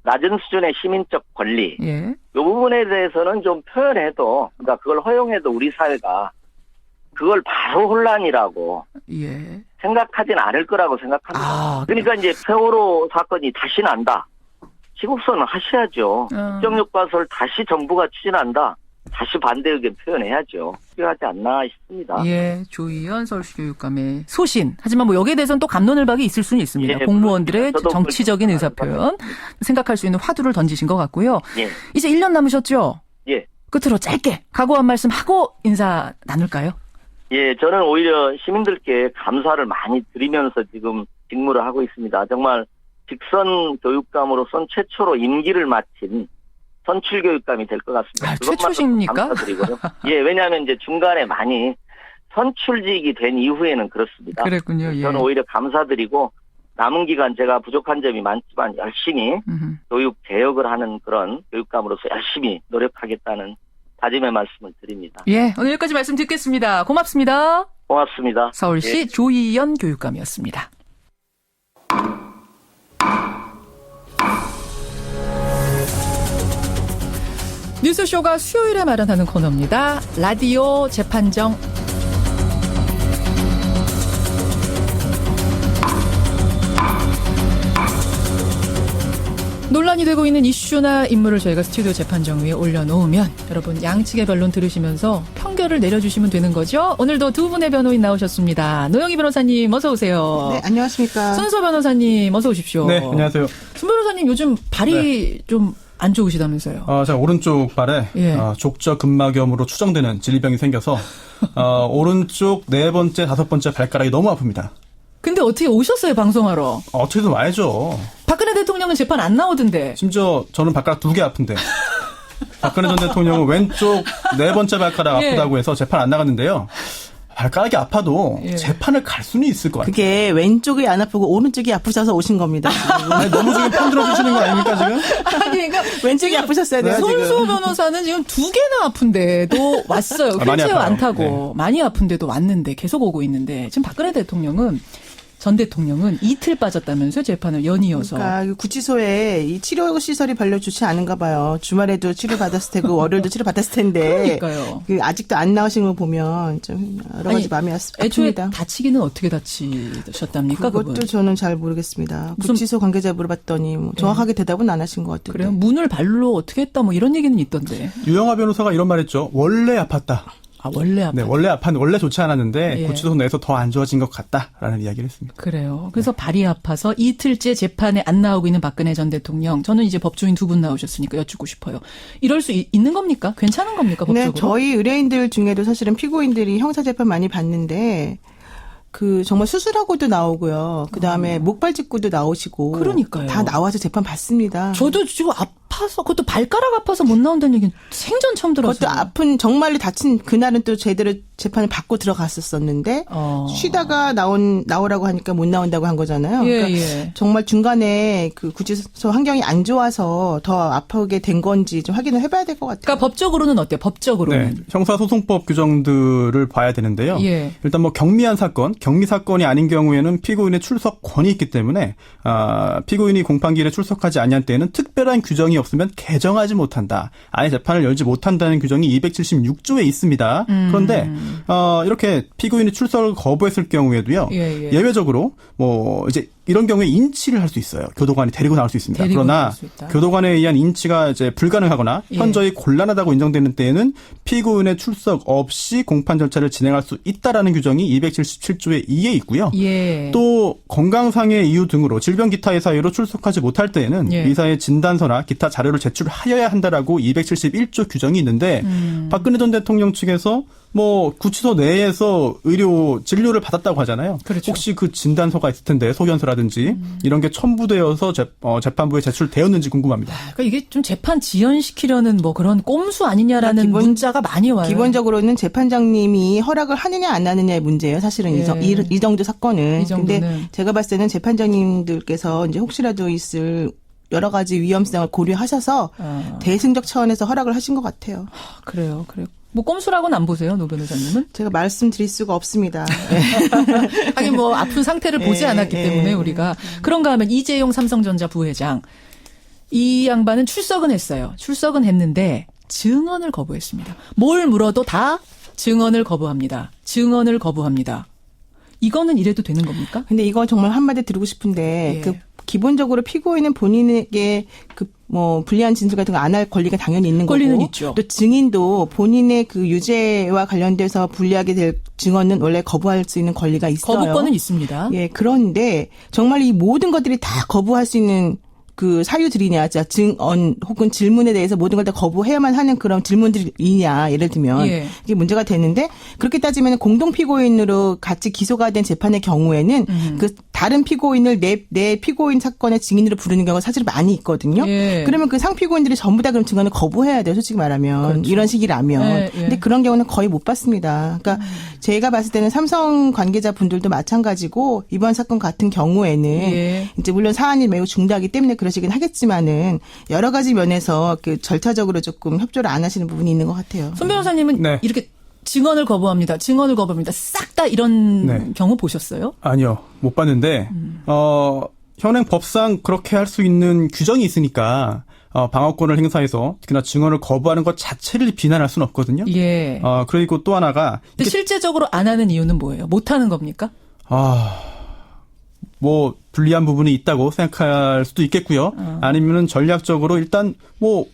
낮은 수준의 시민적 권리, 이 부분에 대해서는 좀 표현해도, 그러니까 그걸 허용해도 우리 사회가 그걸 바로 혼란이라고 생각하진 않을 거라고 생각합니다. 그러니까 이제 세월호 사건이 다시 난다. 시국선언 하셔야죠. 국정교과서를 다시 정부가 추진한다. 다시 반대 의견 표현해야죠. 필요하지 않나 싶습니다. 예, 조희연 서울시 교육감의 소신. 하지만 뭐 여기에 대해서는 또 갑론을박이 있을 수는 있습니다. 예, 공무원들의 정치적인 의사표현 생각할 수 있는 화두를 던지신 것 같고요. 예. 이제 1년 남으셨죠? 예. 끝으로 짧게 각오 한 말씀 하고 인사 나눌까요? 예, 저는 오히려 시민들께 감사를 많이 드리면서 지금 직무를 하고 있습니다. 정말 직선 교육감으로선 최초로 임기를 마친 선출 교육감이 될 것 같습니다. 최초십니까? 감사드리고요. 예, 왜냐하면 이제 중간에 많이 선출직이 된 이후에는 그렇습니다. 그랬군요. 예. 저는 오히려 감사드리고 남은 기간 제가 부족한 점이 많지만 열심히 교육 개혁을 하는 그런 교육감으로서 열심히 노력하겠다는 다짐의 말씀을 드립니다. 예, 오늘 여기까지 말씀 듣겠습니다. 고맙습니다. 고맙습니다. 서울시 조희연 교육감이었습니다. 뉴스쇼가 수요일에 마련하는 코너입니다. 라디오 재판정. 논란이 되고 있는 이슈나 인물을 저희가 스튜디오 재판정 위에 올려놓으면 여러분 양측의 변론 들으시면서 판결을 내려주시면 되는 거죠. 오늘도 두 분의 변호인 나오셨습니다. 노영희 변호사님 어서 오세요. 네, 안녕하십니까. 손소 변호사님 어서 오십시오. 네, 안녕하세요. 손 변호사님 요즘 발이 좀 안 좋으시다면서요? 제가 오른쪽 발에 족저근막염으로 추정되는 질병이 생겨서 오른쪽 4번째, 5번째 발가락이 너무 아픕니다. 근데 어떻게 오셨어요, 방송하러? 어떻게든 와야죠. 박근혜 대통령은 재판 안 나오던데. 심지어 저는 발가락 2개 아픈데. 박근혜 전 대통령은 왼쪽 4번째 발가락 아프다고 해서 재판 안 나갔는데요. 발가락이 아파도 재판을 갈 수는 있을 것 같아요. 그게 왼쪽이 안 아프고 오른쪽이 아프셔서 오신 겁니다. 아니, 너무 지금 편들어 주시는 거 아닙니까 지금? 아니 그러니까 왼쪽이 아프셨어야 돼요. 손수 변호사는 지금 2개나 아픈데도 왔어요. 휠체어 안 타고 많이 아픈데도 왔는데 계속 오고 있는데 지금 박근혜 전 대통령은 이틀 빠졌다면서요, 재판을 연이어서. 그러니까 구치소에 이 치료 시설이 별로 좋지 않은가 봐요. 주말에도 치료 받았을 테고 월요일도 치료 받았을 텐데. 그러니까요. 아직도 안 나오신 거 보면 좀 여러 가지 마음이 아픕니다. 애초에 다치기는 어떻게 다치셨답니까? 그것도 저는 잘 모르겠습니다. 구치소 관계자 물어봤더니 정확하게 대답은 안 하신 것 같아요. 그래요? 문을 발로 어떻게 했다 뭐 이런 얘기는 있던데. 유영하 변호사가 이런 말 했죠. 원래 아팠다. 원래 아팠다. 네, 원래 좋지 않았는데 구치소 내에서 더 안 좋아진 것 같다라는 이야기를 했습니다. 그래요. 그래서 발이 아파서 이틀째 재판에 안 나오고 있는 박근혜 전 대통령. 저는 이제 법조인 2분 나오셨으니까 여쭙고 싶어요. 이럴 수 있는 겁니까? 괜찮은 겁니까? 법적으로? 네, 저희 의뢰인들 중에도 사실은 피고인들이 형사재판 많이 봤는데 정말 수술하고도 나오고요. 그 다음에 목발직구도 나오시고. 그러니까요. 다 나와서 재판 받습니다. 저도 지금 아파서, 그것도 발가락 아파서 못 나온다는 얘기는 생전 처음 들었어요. 그것도 정말로 다친 그날은 또 제대로 재판을 받고 들어갔었었는데, 쉬다가 나오라고 하니까 못 나온다고 한 거잖아요. 그러니까 정말 중간에 구치소 환경이 안 좋아서 더 아프게 된 건지 좀 확인을 해봐야 될 것 같아요. 그러니까 법적으로는 어때요? 법적으로는? 네, 형사소송법 규정들을 봐야 되는데요. 일단 경미한 사건, 경미 사건이 아닌 경우에는 피고인의 출석권이 있기 때문에 피고인이 공판기일에 출석하지 않을 때에는 특별한 규정이 없으면 개정하지 못한다. 아예 재판을 열지 못한다는 규정이 276조에 있습니다. 그런데 이렇게 피고인이 출석을 거부했을 경우에도요. 예외적으로 이제 이런 경우에 인치를 할 수 있어요. 교도관이 데리고 나올 수 있습니다. 그러나 교도관에 의한 인치가 이제 불가능하거나 현저히 곤란하다고 인정되는 때에는 피고인의 출석 없이 공판 절차를 진행할 수 있다라는 규정이 277조의 2에 있고요. 또 건강상의 이유 등으로 질병 기타의 사유로 출석하지 못할 때에는 의사의 진단서나 기타 자료를 제출하여야 한다라고 271조 규정이 있는데 박근혜 전 대통령 측에서 구치소 내에서 진료를 받았다고 하잖아요. 그렇죠. 혹시 그 진단서가 있을 텐데 소견서라 증거라든지 이런 게 첨부되어서 재판부에 제출되었는지 궁금합니다. 그러니까 이게 좀 재판 지연시키려는 뭐 그런 꼼수 아니냐라는 문자가 많이 와요. 기본적으로는 재판장님이 허락을 하느냐 안 하느냐의 문제예요. 사실은 이 정도 사건은. 근데 제가 봤을 때는 재판장님들께서 이제 혹시라도 있을 여러 가지 위험성을 고려하셔서 대승적 차원에서 허락을 하신 것 같아요. 그래요. 뭐 꼼수라고는 안 보세요, 노 변호사님은? 제가 말씀드릴 수가 없습니다. 하긴 뭐 아픈 상태를 보지 않았기 때문에 우리가. 그런가 하면 이재용 삼성전자 부회장. 이 양반은 출석은 했어요. 출석은 했는데 증언을 거부했습니다. 뭘 물어도 다 증언을 거부합니다. 증언을 거부합니다. 이거는 이래도 되는 겁니까? 근데 이거 정말 한마디 드리고 싶은데 기본적으로 피고인은 본인에게 불리한 진술 같은 거 안 할 권리가 당연히 있는 거고. 권리는 있죠. 또 증인도 본인의 그 유죄와 관련돼서 불리하게 될 증언은 원래 거부할 수 있는 권리가 있어요. 거부권은 있습니다. 예, 그런데 정말 이 모든 것들이 다 거부할 수 있는 그 사유들이냐, 증언 혹은 질문에 대해서 모든 걸 다 거부해야만 하는 그런 질문들이냐, 예를 들면 이게 문제가 되는데 그렇게 따지면 공동 피고인으로 같이 기소가 된 재판의 경우에는 그 다른 피고인을 내 피고인 사건의 증인으로 부르는 경우가 사실 많이 있거든요. 그러면 그 상피고인들이 전부 다 그럼 증언을 거부해야 돼요, 솔직히 말하면. 그렇죠. 이런 식이라면. 근데 그런 경우는 거의 못 봤습니다. 그러니까 제가 봤을 때는 삼성 관계자분들도 마찬가지고 이번 사건 같은 경우에는 이제 물론 사안이 매우 중대하기 때문에 그러시긴 하겠지만은 여러 가지 면에서 그 절차적으로 조금 협조를 안 하시는 부분이 있는 것 같아요. 손 변호사님은 이렇게 증언을 거부합니다. 증언을 거부합니다. 싹 다 이런 경우 보셨어요? 아니요. 못 봤는데 현행 법상 그렇게 할 수 있는 규정이 있으니까 방어권을 행사해서 특히나 증언을 거부하는 것 자체를 비난할 수는 없거든요. 그리고 또 하나가 근데 실제적으로 안 하는 이유는 뭐예요? 못 하는 겁니까? 뭐 불리한 부분이 있다고 생각할 수도 있겠고요. 아니면은 전략적으로 일단 뭐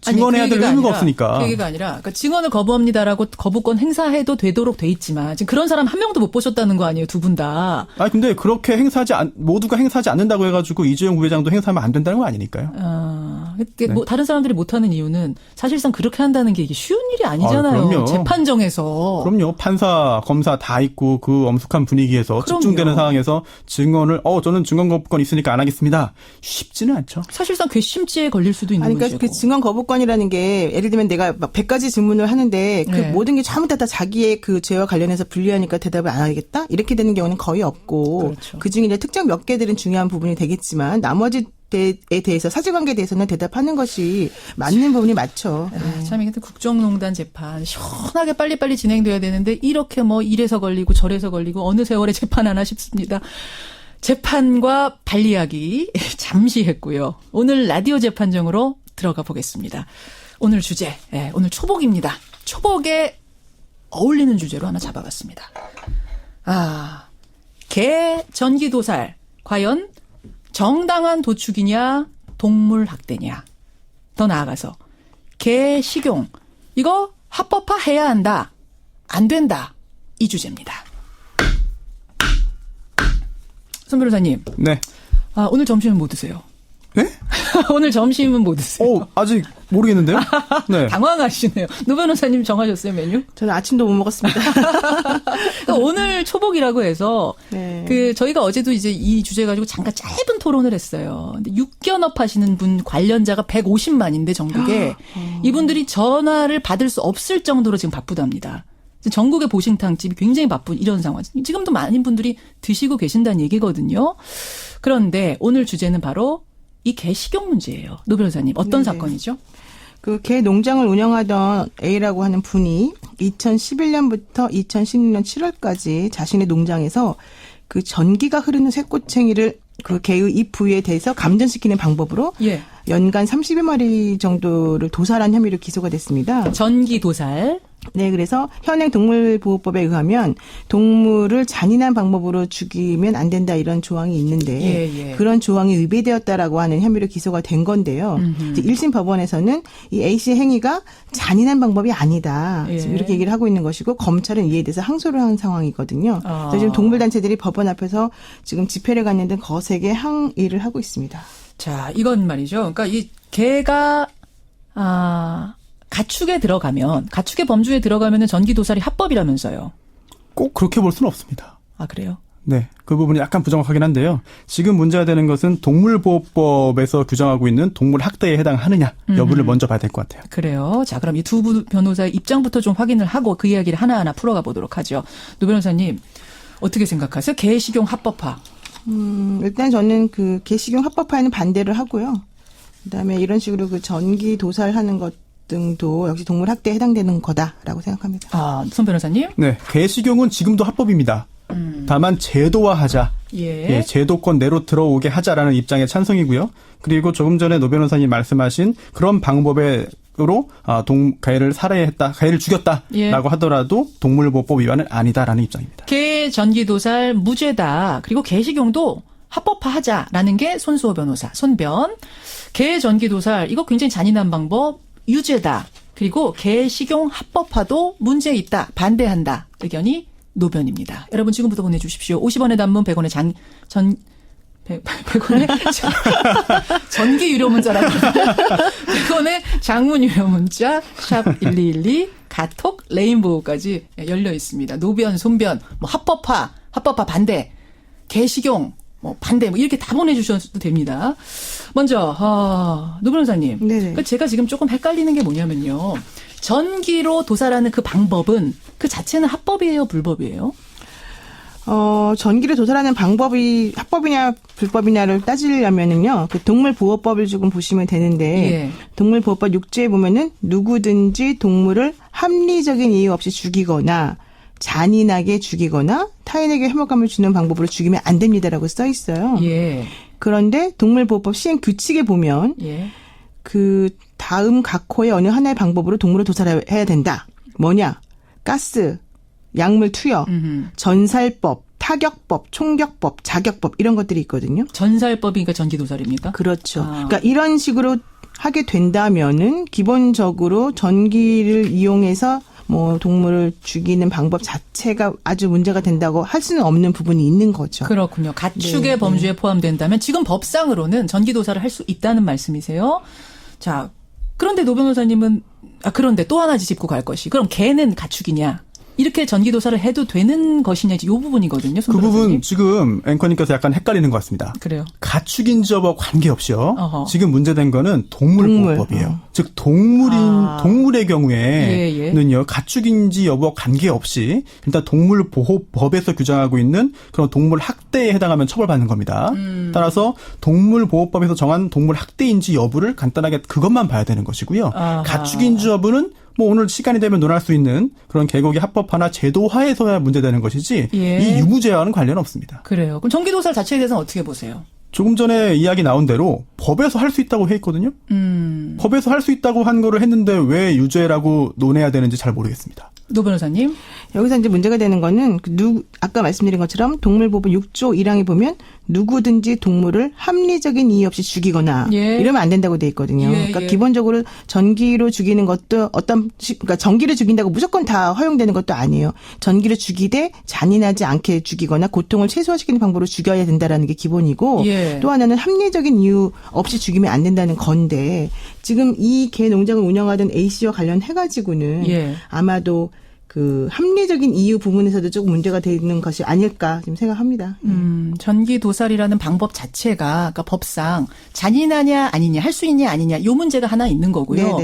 증언해야 될 의무가 없으니까. 그 얘기가 아니라 그러니까 증언을 거부합니다라고 거부권 행사해도 되도록 돼 있지만 지금 그런 사람 한 명도 못 보셨다는 거 아니에요, 두 분 다. 근데 그렇게 모두가 행사하지 않는다고 해가지고 이재용 부회장도 행사하면 안 된다는 거 아니니까요. 뭐 다른 사람들이 못 하는 이유는 사실상 그렇게 한다는 게 이게 쉬운 일이 아니잖아요. 그럼요. 재판정에서. 그럼요. 판사, 검사 다 있고 그 엄숙한 분위기에서 집중되는 상황에서 증언을 저는 증언 거부권 있으니까 안 하겠습니다. 쉽지는 않죠. 사실상 괘씸죄에 걸릴 수도 있는 그러니까 문제고. 그 증언 거부권이라는 게 예를 들면 내가 막 100가지 질문을 하는데 그 모든 게 전부 다 자기의 그 죄와 관련해서 불리하니까 대답을 안 하겠다? 이렇게 되는 경우는 거의 없고 그중에 이제 특정 몇 개들은 중요한 부분이 되겠지만 나머지 에 대해서 사실관계에 대해서는 대답하는 것이 맞는 부분이 맞죠. 참 이게 국정농단 재판 시원하게 빨리빨리 진행돼야 되는데 이렇게 뭐 이래서 걸리고 저래서 걸리고 어느 세월에 재판 하나 싶습니다. 재판과 발 이야기 잠시 했고요. 오늘 라디오 재판정으로 들어가 보겠습니다. 오늘 주제, 오늘 초복입니다. 초복에 어울리는 주제로 하나 잡아봤습니다. 개 전기도살 과연 정당한 도축이냐 동물 학대냐. 더 나아가서 개 식용 이거 합법화해야 한다. 안 된다. 이 주제입니다. 손 변호사님. 네. 오늘 점심은 뭐 드세요? 네? 오늘 점심은 뭐 드세요? 아직 모르겠는데요? 네. 당황하시네요. 노 변호사님 정하셨어요, 메뉴? 저는 아침도 못 먹었습니다. 그러니까 오늘 초복이라고 해서 저희가 어제도 이제 이 주제 가지고 잠깐 짧은 토론을 했어요. 근데 육견업 하시는 분 관련자가 150만인데 전국에 이분들이 전화를 받을 수 없을 정도로 지금 바쁘답니다. 전국의 보신탕집이 굉장히 바쁜 이런 상황. 지금도 많은 분들이 드시고 계신다는 얘기거든요. 그런데 오늘 주제는 바로 이 개 식용 문제예요. 노 변호사님 어떤 사건이죠? 그 개 농장을 운영하던 A라고 하는 분이 2011년부터 2016년 7월까지 자신의 농장에서 그 전기가 흐르는 쇠꼬챙이를 그 개의 입 부위에 대해서 감전시키는 방법으로 연간 30여 마리 정도를 도살한 혐의로 기소가 됐습니다. 전기 도살. 네, 그래서 현행 동물보호법에 의하면 동물을 잔인한 방법으로 죽이면 안 된다 이런 조항이 있는데 그런 조항이 위배되었다라고 하는 혐의로 기소가 된 건데요. 이제 1심 법원에서는 이 A 씨의 행위가 잔인한 방법이 아니다. 지금 이렇게 얘기를 하고 있는 것이고 검찰은 이에 대해서 항소를 한 상황이거든요. 그래서 지금 동물단체들이 법원 앞에서 지금 집회를 갖는 등 거세게 항의를 하고 있습니다. 자, 이건 말이죠. 그러니까 이 개가 가축의 범주에 들어가면은 전기도살이 합법이라면서요. 꼭 그렇게 볼 수는 없습니다. 그래요? 네, 그 부분이 약간 부정확하긴 한데요. 지금 문제가 되는 것은 동물보호법에서 규정하고 있는 동물 학대에 해당하느냐 여부를 먼저 봐야 될 것 같아요. 그래요. 자, 그럼 이 두 변호사의 입장부터 좀 확인을 하고 그 이야기를 하나하나 풀어가 보도록 하죠. 노 변호사님, 어떻게 생각하세요? 개식용 합법화. 일단 저는 그 개식용 합법화에는 반대를 하고요. 그다음에 이런 식으로 그 전기 도살하는 것 등도 역시 동물 학대에 해당되는 거다라고 생각합니다. 아, 손 변호사님? 네, 개식용은 지금도 합법입니다. 다만 제도화하자. 예, 제도권 내로 들어오게 하자라는 입장에 찬성이고요. 그리고 조금 전에 노 변호사님 말씀하신 그런 방법으로 개를 살해했다, 개를 죽였다라고 하더라도 동물보호법 위반은 아니다라는 입장입니다. 개 전기도살 무죄다. 그리고 개식용도 합법화하자라는 게 손수호 변호사, 손변. 개 전기도살 이거 굉장히 잔인한 방법 유죄다. 그리고 개식용 합법화도 문제 있다. 반대한다. 의견이 노변입니다. 여러분 지금부터 보내주십시오. 50원의 단문 100원의 100원의 전기 유료 문자라고 100원의 장문 유료 문자 샵 1212 카톡 레인보우까지 열려 있습니다. 노변, 손변, 뭐 합법화 반대, 개식용 뭐 반대 뭐 이렇게 다 보내주셔도 됩니다. 먼저 노 변호사님, 그러니까 제가 지금 조금 헷갈리는 게 뭐냐면요. 전기로 도살하는 그 방법은 그 자체는 합법이에요, 불법이에요? 전기를 도살하는 방법이 합법이냐 불법이냐를 따지려면은요, 그 동물보호법을 조금 보시면 되는데, 동물보호법 6조에 보면은 누구든지 동물을 합리적인 이유 없이 죽이거나 잔인하게 죽이거나 타인에게 혐오감을 주는 방법으로 죽이면 안 됩니다라고 써 있어요. 그런데 동물보호법 시행 규칙에 보면 그 다음 각 호의 어느 하나의 방법으로 동물을 도살해야 된다. 뭐냐? 가스, 약물 투여, 전살법, 타격법, 총격법, 자격법 이런 것들이 있거든요. 전살법이니까 전기도살입니까? 그렇죠. 그러니까 이런 식으로 하게 된다면은 기본적으로 전기를 이용해서 뭐 동물을 죽이는 방법 자체가 아주 문제가 된다고 할 수는 없는 부분이 있는 거죠. 그렇군요. 가축의 범주에 포함된다면 지금 법상으로는 전기도살을 할 수 있다는 말씀이세요. 자, 그런데 노 변호사님은 그런데 또 하나 짚고 갈 것이 그럼 개는 가축이냐? 이렇게 전기도살을 해도 되는 것이냐, 이 부분이거든요. 그 부분 지금 앵커님께서 약간 헷갈리는 것 같습니다. 그래요. 가축인지 여부와 관계없이요. 지금 문제된 거는 동물보호법이에요. 즉 동물의 경우에는요, 가축인지 여부와 관계없이 일단 동물보호법에서 규정하고 있는 그런 동물 학대에 해당하면 처벌받는 겁니다. 따라서 동물보호법에서 정한 동물 학대인지 여부를 간단하게 그것만 봐야 되는 것이고요. 가축인지 여부는 뭐 오늘 시간이 되면 논할 수 있는 그런 개고기 합법화나 제도화에서야 문제되는 것이지 이 유무죄와는 관련 없습니다. 그래요. 그럼 전기도살 자체에 대해서는 어떻게 보세요? 조금 전에 이야기 나온 대로 법에서 할 수 있다고 해 있거든요. 법에서 할 수 있다고 한 거를 했는데 왜 유죄라고 논해야 되는지 잘 모르겠습니다. 노 변호사님. 여기서 이제 문제가 되는 거는 아까 말씀드린 것처럼 동물보호법 6조 1항에 보면 누구든지 동물을 합리적인 이유 없이 죽이거나 이러면 안 된다고 돼 있거든요. 그러니까 기본적으로 전기로 죽이는 것도 그러니까 전기를 죽인다고 무조건 다 허용되는 것도 아니에요. 전기를 죽이되 잔인하지 않게 죽이거나 고통을 최소화시키는 방법으로 죽여야 된다라는 게 기본이고 또 하나는 합리적인 이유 없이 죽이면 안 된다는 건데 지금 이 개 농장을 운영하던 A씨와 관련해가지고는 아마도 그 합리적인 이유 부분에서도 조금 문제가 되는 것이 아닐까 지금 생각합니다. 전기도살이라는 방법 자체가 그러니까 법상 잔인하냐 아니냐 할 수 있냐 아니냐 요 문제가 하나 있는 거고요.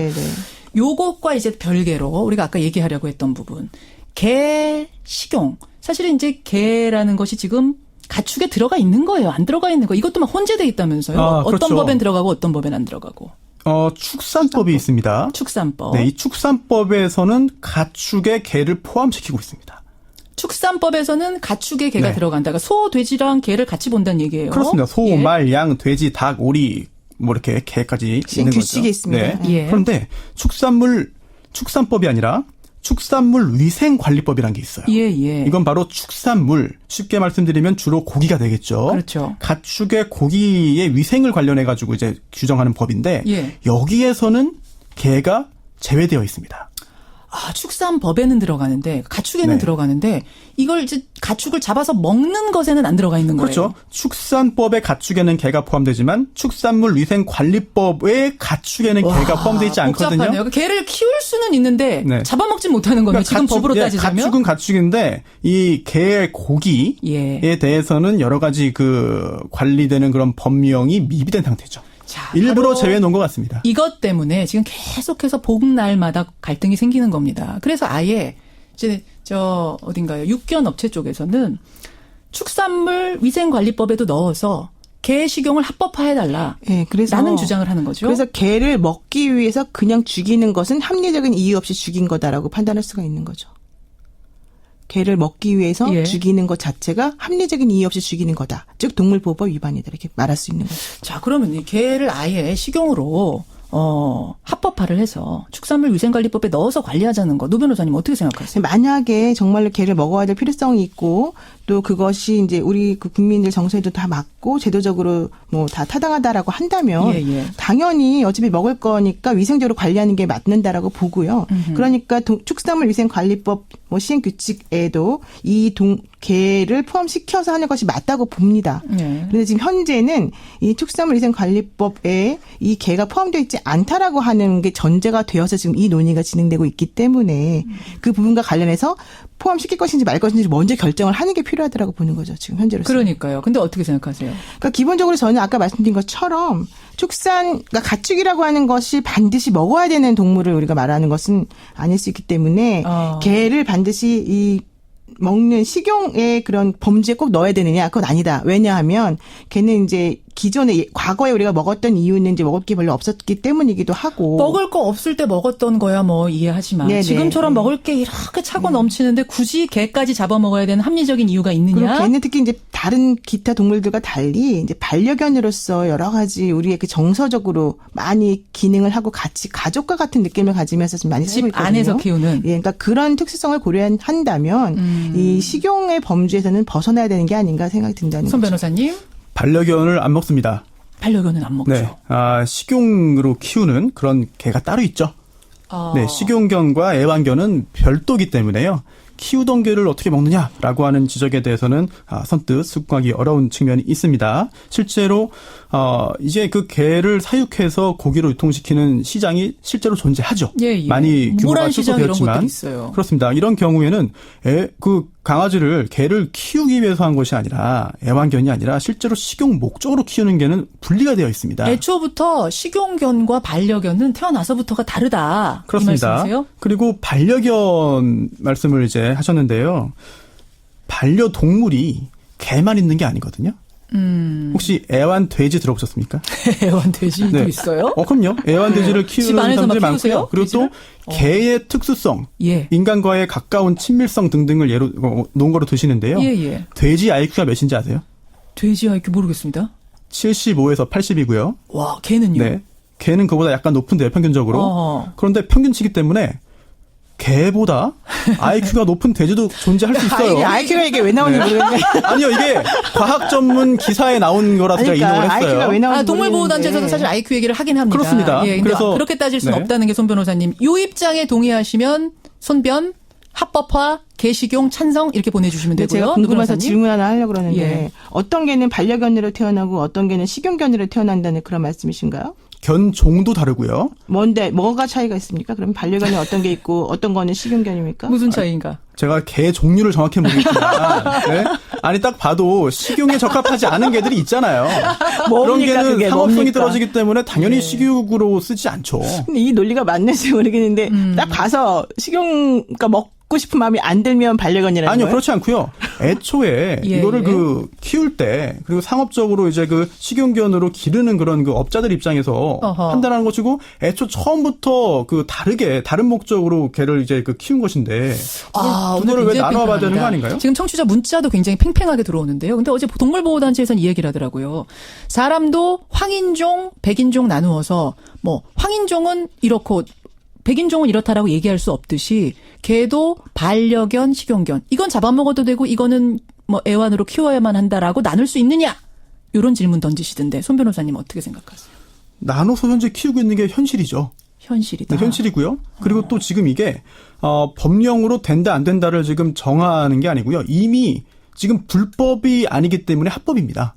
요것과 이제 별개로 우리가 아까 얘기하려고 했던 부분 개 식용 사실은 이제 개라는 것이 지금 가축에 들어가 있는 거예요. 안 들어가 있는 거 이것도 막 혼재돼 있다면서요. 어떤 법엔 들어가고 어떤 법엔 안 들어가고. 축산법이 있습니다. 축산법. 네, 이 축산법에서는 가축의 개를 포함시키고 있습니다. 축산법에서는 가축의 개가 들어간다. 그러니까 소, 돼지랑 개를 같이 본다는 얘기예요. 그렇습니다. 소, 말, 양, 돼지, 닭, 오리 뭐 이렇게 개까지 있는 거죠. 규칙이 있습니다. 그런데 축산법이 아니라 축산물 위생관리법이라는 게 있어요. 이건 바로 축산물, 쉽게 말씀드리면 주로 고기가 되겠죠. 그렇죠. 가축의 고기의 위생을 관련해가지고 이제 규정하는 법인데 여기에서는 개가 제외되어 있습니다. 축산법에는 들어가는데 가축에는 네. 들어가는데 이걸 이제 가축을 잡아서 먹는 것에는 안 들어가 있는 거예요. 그렇죠. 축산법의 가축에는 개가 포함되지만 축산물위생관리법의 가축에는 개가 포함되어 있지 않거든요. 복잡하네요. 개를 키울 수는 있는데 네. 잡아먹지 못하는 거예요. 그러니까 지금 법으로 따지자면. 가축은 가축인데 이 개의 고기에 대해서는 여러 가지 그 관리되는 그런 법령이 미비된 상태죠. 자, 일부러 제외해 놓은 것 같습니다. 이것 때문에 지금 계속해서 복날마다 갈등이 생기는 겁니다. 그래서 아예 이제 어딘가요? 육견 업체 쪽에서는 축산물 위생관리법에도 넣어서 개 식용을 합법화해달라. 네, 그래서 라는 주장을 하는 거죠. 그래서 개를 먹기 위해서 그냥 죽이는 것은 합리적인 이유 없이 죽인 거다라고 판단할 수가 있는 거죠. 개를 먹기 위해서 죽이는 것 자체가 합리적인 이유 없이 죽이는 거다. 즉 동물보호법 위반이다. 이렇게 말할 수 있는 거죠. 자, 그러면 이 개를 아예 식용으로 합법화를 해서 축산물 위생관리법에 넣어서 관리하자는 거, 노 변호사님 어떻게 생각하세요? 만약에 정말로 개를 먹어야 될 필요성이 있고 또 그것이 이제 우리 그 국민들 정서에도 다 맞고 제도적으로 뭐 다 타당하다라고 한다면 당연히 어차피 먹을 거니까 위생적으로 관리하는 게 맞는다라고 보고요. 그러니까 축산물 위생관리법 뭐 시행 규칙에도 이 개를 포함시켜서 하는 것이 맞다고 봅니다. 그런데 지금 현재는 이 축산물 위생관리법에 이 개가 포함되어 있지 않다라고 하는 게 전제가 되어서 지금 이 논의가 진행되고 있기 때문에 그 부분과 관련해서 포함시킬 것인지 말 것인지 먼저 결정을 하는 게 필요하다라고 보는 거죠. 지금 현재로서. 그러니까요. 근데 어떻게 생각하세요? 그러니까 기본적으로 저는 아까 말씀드린 것처럼 그러니까 가축이라고 하는 것이 반드시 먹어야 되는 동물을 우리가 말하는 것은 아닐 수 있기 때문에 개를 반드시 이 먹는 식용의 그런 범주에 꼭 넣어야 되느냐? 그건 아니다. 왜냐하면 걔는 이제 과거에 우리가 먹었던 이유는 이제 먹을 게 별로 없었기 때문이기도 하고. 먹을 거 없을 때 먹었던 거야 뭐 이해하지만 네네. 지금처럼 먹을 게 이렇게 차고 넘치는데 굳이 개까지 잡아먹어야 되는 합리적인 이유가 있느냐? 그리고 개는 특히 이제 다른 기타 동물들과 달리 이제 반려견으로서 여러 가지 우리의 그 정서적으로 많이 기능을 하고 같이 가족과 같은 느낌을 가지면서 좀 많이 쓰고 있거든요. 집 안에서 키우는. 예, 그러니까 그런 특수성을 고려한다면 이 식용의 범주에서는 벗어나야 되는 게 아닌가 생각이 든다는 손 거죠. 변호사님. 반려견을 안 먹습니다. 반려견은 안 먹죠. 네, 식용으로 키우는 그런 개가 따로 있죠. 네, 식용견과 애완견은 별도기 때문에요. 키우던 개를 어떻게 먹느냐라고 하는 지적에 대해서는 선뜻 수긍하기 어려운 측면이 있습니다. 실제로 이제 그 개를 사육해서 고기로 유통시키는 시장이 실제로 존재하죠. 많이 규모가 축소되었지만 그렇습니다. 이런 경우에는 그 강아지를 개를 키우기 위해서 한 것이 아니라 애완견이 아니라 실제로 식용 목적으로 키우는 개는 분리가 되어 있습니다. 애초부터 식용견과 반려견은 태어나서부터가 다르다. 그렇습니다. 이 말씀이세요? 그리고 반려견 말씀을 이제 하셨는데요. 반려동물이 개만 있는 게 아니거든요. 혹시 애완돼지 들어보셨습니까? 애완돼지도 있어요? 그럼요. 애완돼지를 키우는 사람들이 많고요. 그리고 또 개의 특수성, 인간과의 가까운 친밀성 등등을 예로 놓은 거로 두시는데요. 돼지 IQ가 몇인지 아세요? 돼지 IQ 모르겠습니다. 75에서 80이고요. 와, 개는요? 네. 개는 그보다 약간 높은데요, 평균적으로. 그런데 평균치기 때문에 개보다 IQ가 높은 돼지도 존재할 수 있어요. IQ가 이게 왜 나오는지 모르겠네. 아니요, 이게 과학 전문 기사에 나온 거라서 제가 인용을 했어요. IQ가 왜 나오는지 동물보호단체에서도 사실 IQ 얘기를 하긴 합니다. 그렇습니다. 그래서 그렇게 따질 수는 없다는 게 손 변호사님. 이 입장에 동의하시면 손변 합법화 개식용 찬성 이렇게 보내주시면 되고요. 제가 궁금해서 질문 하나 하려고 그러는데 어떤 개는 반려견으로 태어나고 어떤 개는 식용견으로 태어난다는 그런 말씀이신가요? 견종도 다르고요. 뭐가 차이가 있습니까? 그럼 반려견이 어떤 게 있고 어떤 거는 식용견입니까? 무슨 차이인가? 제가 개 종류를 정확히 모르겠지만 네? 아니 딱 봐도 식용에 적합하지 않은 개들이 있잖아요. 그런 개는 상업성이 떨어지기 때문에 당연히 식육으로 쓰지 않죠. 근데 이 논리가 맞는지 모르겠는데 딱 봐서 그러니까 먹고 싶은 마음이 안 들면 반려견이라는 아니요, 거예요? 그렇지 않고요. 애초에 이거를 그 키울 때 그리고 상업적으로 이제 그 식용견으로 기르는 그런 그 업자들 입장에서 판단하는 것이고 애초 처음부터 그 다른 목적으로 개를 이제 그 키운 것인데 그거를 왜 나눠봐야 되는 거 아닌가요? 지금 청취자 문자도 굉장히 팽팽하게 들어오는데요. 근데 어제 동물보호단체에서는 이 얘기를 하더라고요. 사람도 황인종, 백인종 나누어서 뭐 황인종은 이렇고 백인종은 이렇다라고 얘기할 수 없듯이 개도 반려견, 식용견 이건 잡아먹어도 되고 이거는 뭐 애완으로 키워야만 한다라고 나눌 수 있느냐? 이런 질문 던지시던데 손 변호사님 어떻게 생각하세요? 나눠서 현재 키우고 있는 게 현실이죠. 현실이다. 네, 현실이고요. 그리고 또 지금 이게 법령으로 된다 안 된다를 지금 정하는 게 아니고요. 이미 지금 불법이 아니기 때문에 합법입니다.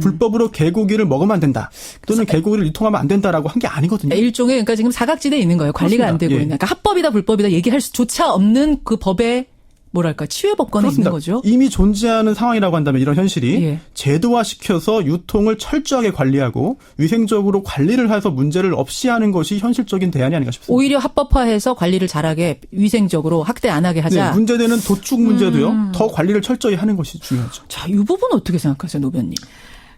불법으로 개고기를 먹으면 안 된다. 또는 개고기를 유통하면 안 된다라고 한 게 아니거든요. 일종의 그러니까 지금 사각지대에 있는 거예요. 관리가 그렇습니다. 안 되고 예. 있는. 그러니까 합법이다 불법이다 얘기할 수조차 없는 그 법의 뭐랄까 치외 법권이 있는 거죠. 이미 존재하는 상황이라고 한다면 이런 현실이 예. 제도화시켜서 유통을 철저하게 관리하고 위생적으로 관리를 해서 문제를 없이 하는 것이 현실적인 대안이 아닌가 싶습니다. 오히려 합법화해서 관리를 잘하게 위생적으로 학대 안 하게 하자. 네, 문제되는 도축 문제도요. 더 관리를 철저히 하는 것이 중요하죠. 자, 이 부분 어떻게 생각하세요, 노변님?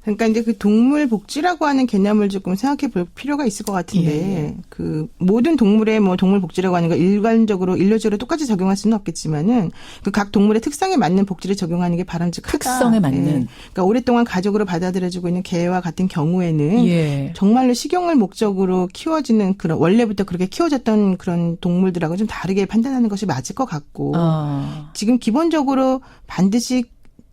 그러니까 이제 그 동물 복지라고 하는 개념을 조금 생각해 볼 필요가 있을 것 같은데, 예. 그 모든 동물의 뭐 동물 복지라고 하는 거 일률적으로 똑같이 적용할 수는 없겠지만은 그 각 동물의 특성에 맞는 복지를 적용하는 게 바람직하다. 특성에 맞는. 예. 그러니까 오랫동안 가족으로 받아들여지고 있는 개와 같은 경우에는 예. 정말로 식용을 목적으로 키워지는 그런 원래부터 그렇게 키워졌던 그런 동물들하고 좀 다르게 판단하는 것이 맞을 것 같고, 지금 기본적으로 반드시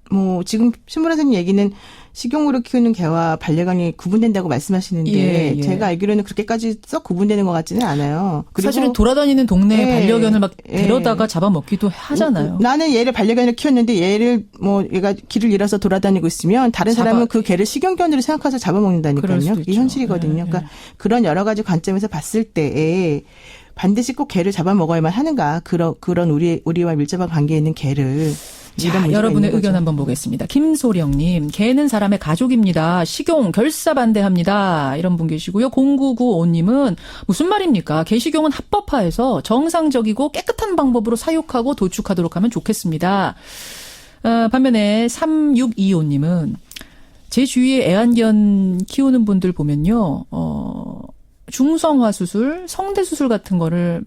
뭐 지금 신보라 선생님 얘기는 식용으로 키우는 개와 반려견이 구분된다고 말씀하시는데 예, 예. 제가 알기로는 그렇게까지 썩 구분되는 것 같지는 않아요. 그리고 사실은 돌아다니는 동네에 예, 반려견을 막 예. 데려다가 잡아먹기도 하잖아요. 나는 얘를 반려견으로 키웠는데 얘를 뭐 얘가 길을 잃어서 돌아다니고 있으면 다른 사람은 그 개를 식용견으로 생각해서 잡아먹는다니까요. 그게 현실이거든요. 예, 그러니까 그런 여러 가지 관점에서 봤을 때에 반드시 꼭 개를 잡아먹어야만 하는가? 그런 우리와 밀접한 관계에 있는 개를. 자, 여러분의 의견 한번 보겠습니다. 김소령님, 개는 사람의 가족입니다. 식용 결사 반대합니다. 이런 분 계시고요. 0995님은 무슨 말입니까? 개 식용은 합법화해서 정상적이고 깨끗한 방법으로 사육하고 도축하도록 하면 좋겠습니다. 반면에 3625님은 제 주위에 애완견 키우는 분들 보면요, 중성화 수술, 성대 수술 같은 거를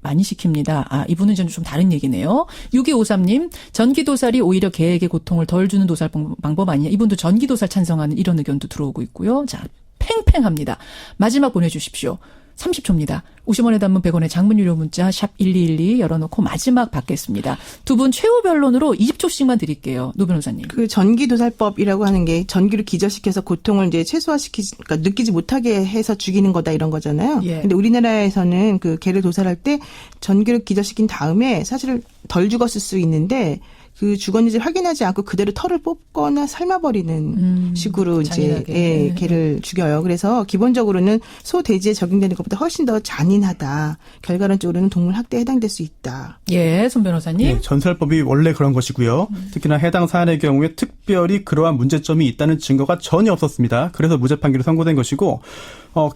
많이 시킵니다. 아, 이분은 좀 다른 얘기네요. 6253님, 전기도살이 오히려 개에게 고통을 덜 주는 도살 방법 아니냐. 이분도 전기도살 찬성하는 이런 의견도 들어오고 있고요. 자, 팽팽합니다. 마지막 보내주십시오. 30초입니다. 50원의 단문 100원의 장문 유료 문자 샵 1212 열어놓고 마지막 받겠습니다. 두 분 최후 변론으로 20초씩만 드릴게요. 노 변호사님. 그 전기도살법이라고 하는 게 전기를 기저시켜서 고통을 이제 그러니까 느끼지 못하게 해서 죽이는 거다 이런 거잖아요. 예. 근데 우리나라에서는 그 개를 도살할 때 전기를 기저시킨 다음에 사실 덜 죽었을 수 있는데 그 죽었는지 확인하지 않고 그대로 털을 뽑거나 삶아버리는 식으로 잔인하게. 이제 개를 죽여요. 그래서 기본적으로는 소 돼지에 적용되는 것보다 훨씬 더 잔인하다. 결과론적으로는 동물 학대에 해당될 수 있다. 예, 손 변호사님. 네, 전살법이 원래 그런 것이고요. 특히나 해당 사안의 경우에 특별히 그러한 문제점이 있다는 증거가 전혀 없었습니다. 그래서 무죄 판결이 선고된 것이고,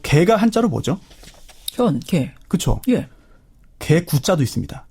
개가 한자로 뭐죠? 개. 그렇죠. 예. 개 구자도 있습니다.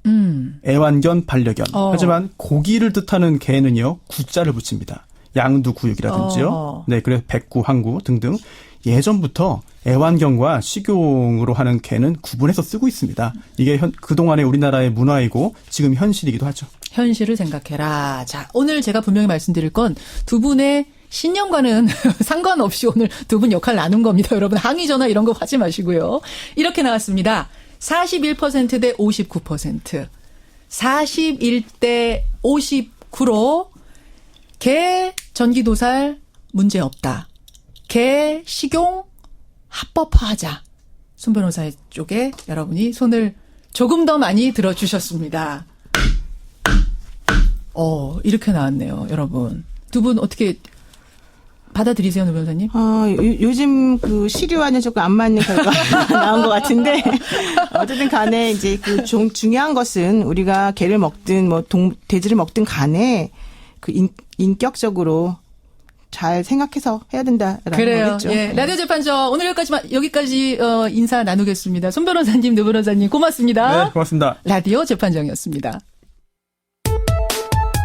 애완견, 반려견. 하지만 고기를 뜻하는 개는요, 구자를 붙입니다. 양두구육이라든지요. 네, 그래서 백구, 항구 등등. 예전부터 애완견과 식용으로 하는 개는 구분해서 쓰고 있습니다. 이게 그동안의 우리나라의 문화이고 지금 현실이기도 하죠. 현실을 생각해라. 자, 오늘 제가 분명히 말씀드릴 건 두 분의 신념과는 상관없이 오늘 두 분 역할 나눈 겁니다. 여러분 항의 전화 이런 거 하지 마시고요. 이렇게 나왔습니다. 41% 대 59%. 41대 59로 개 전기도살 문제 없다. 개 식용 합법화하자. 손 변호사 쪽에 여러분이 손을 조금 더 많이 들어주셨습니다. 이렇게 나왔네요, 여러분. 두 분 어떻게 받아들이세요, 노 변호사님? 요즘 그 시류와는 조금 안 맞는 결과가 나온 것 같은데, 어쨌든 간에 이제 그 중요한 것은 우리가 개를 먹든 뭐 돼지를 먹든 간에 그 인격적으로 잘 생각해서 해야 된다라는 그래요. 거겠죠. 예. 라디오 재판저 오늘 여기까지 인사 나누겠습니다. 손 변호사님, 노 변호사님 고맙습니다. 네, 고맙습니다. 라디오 재판정이었습니다.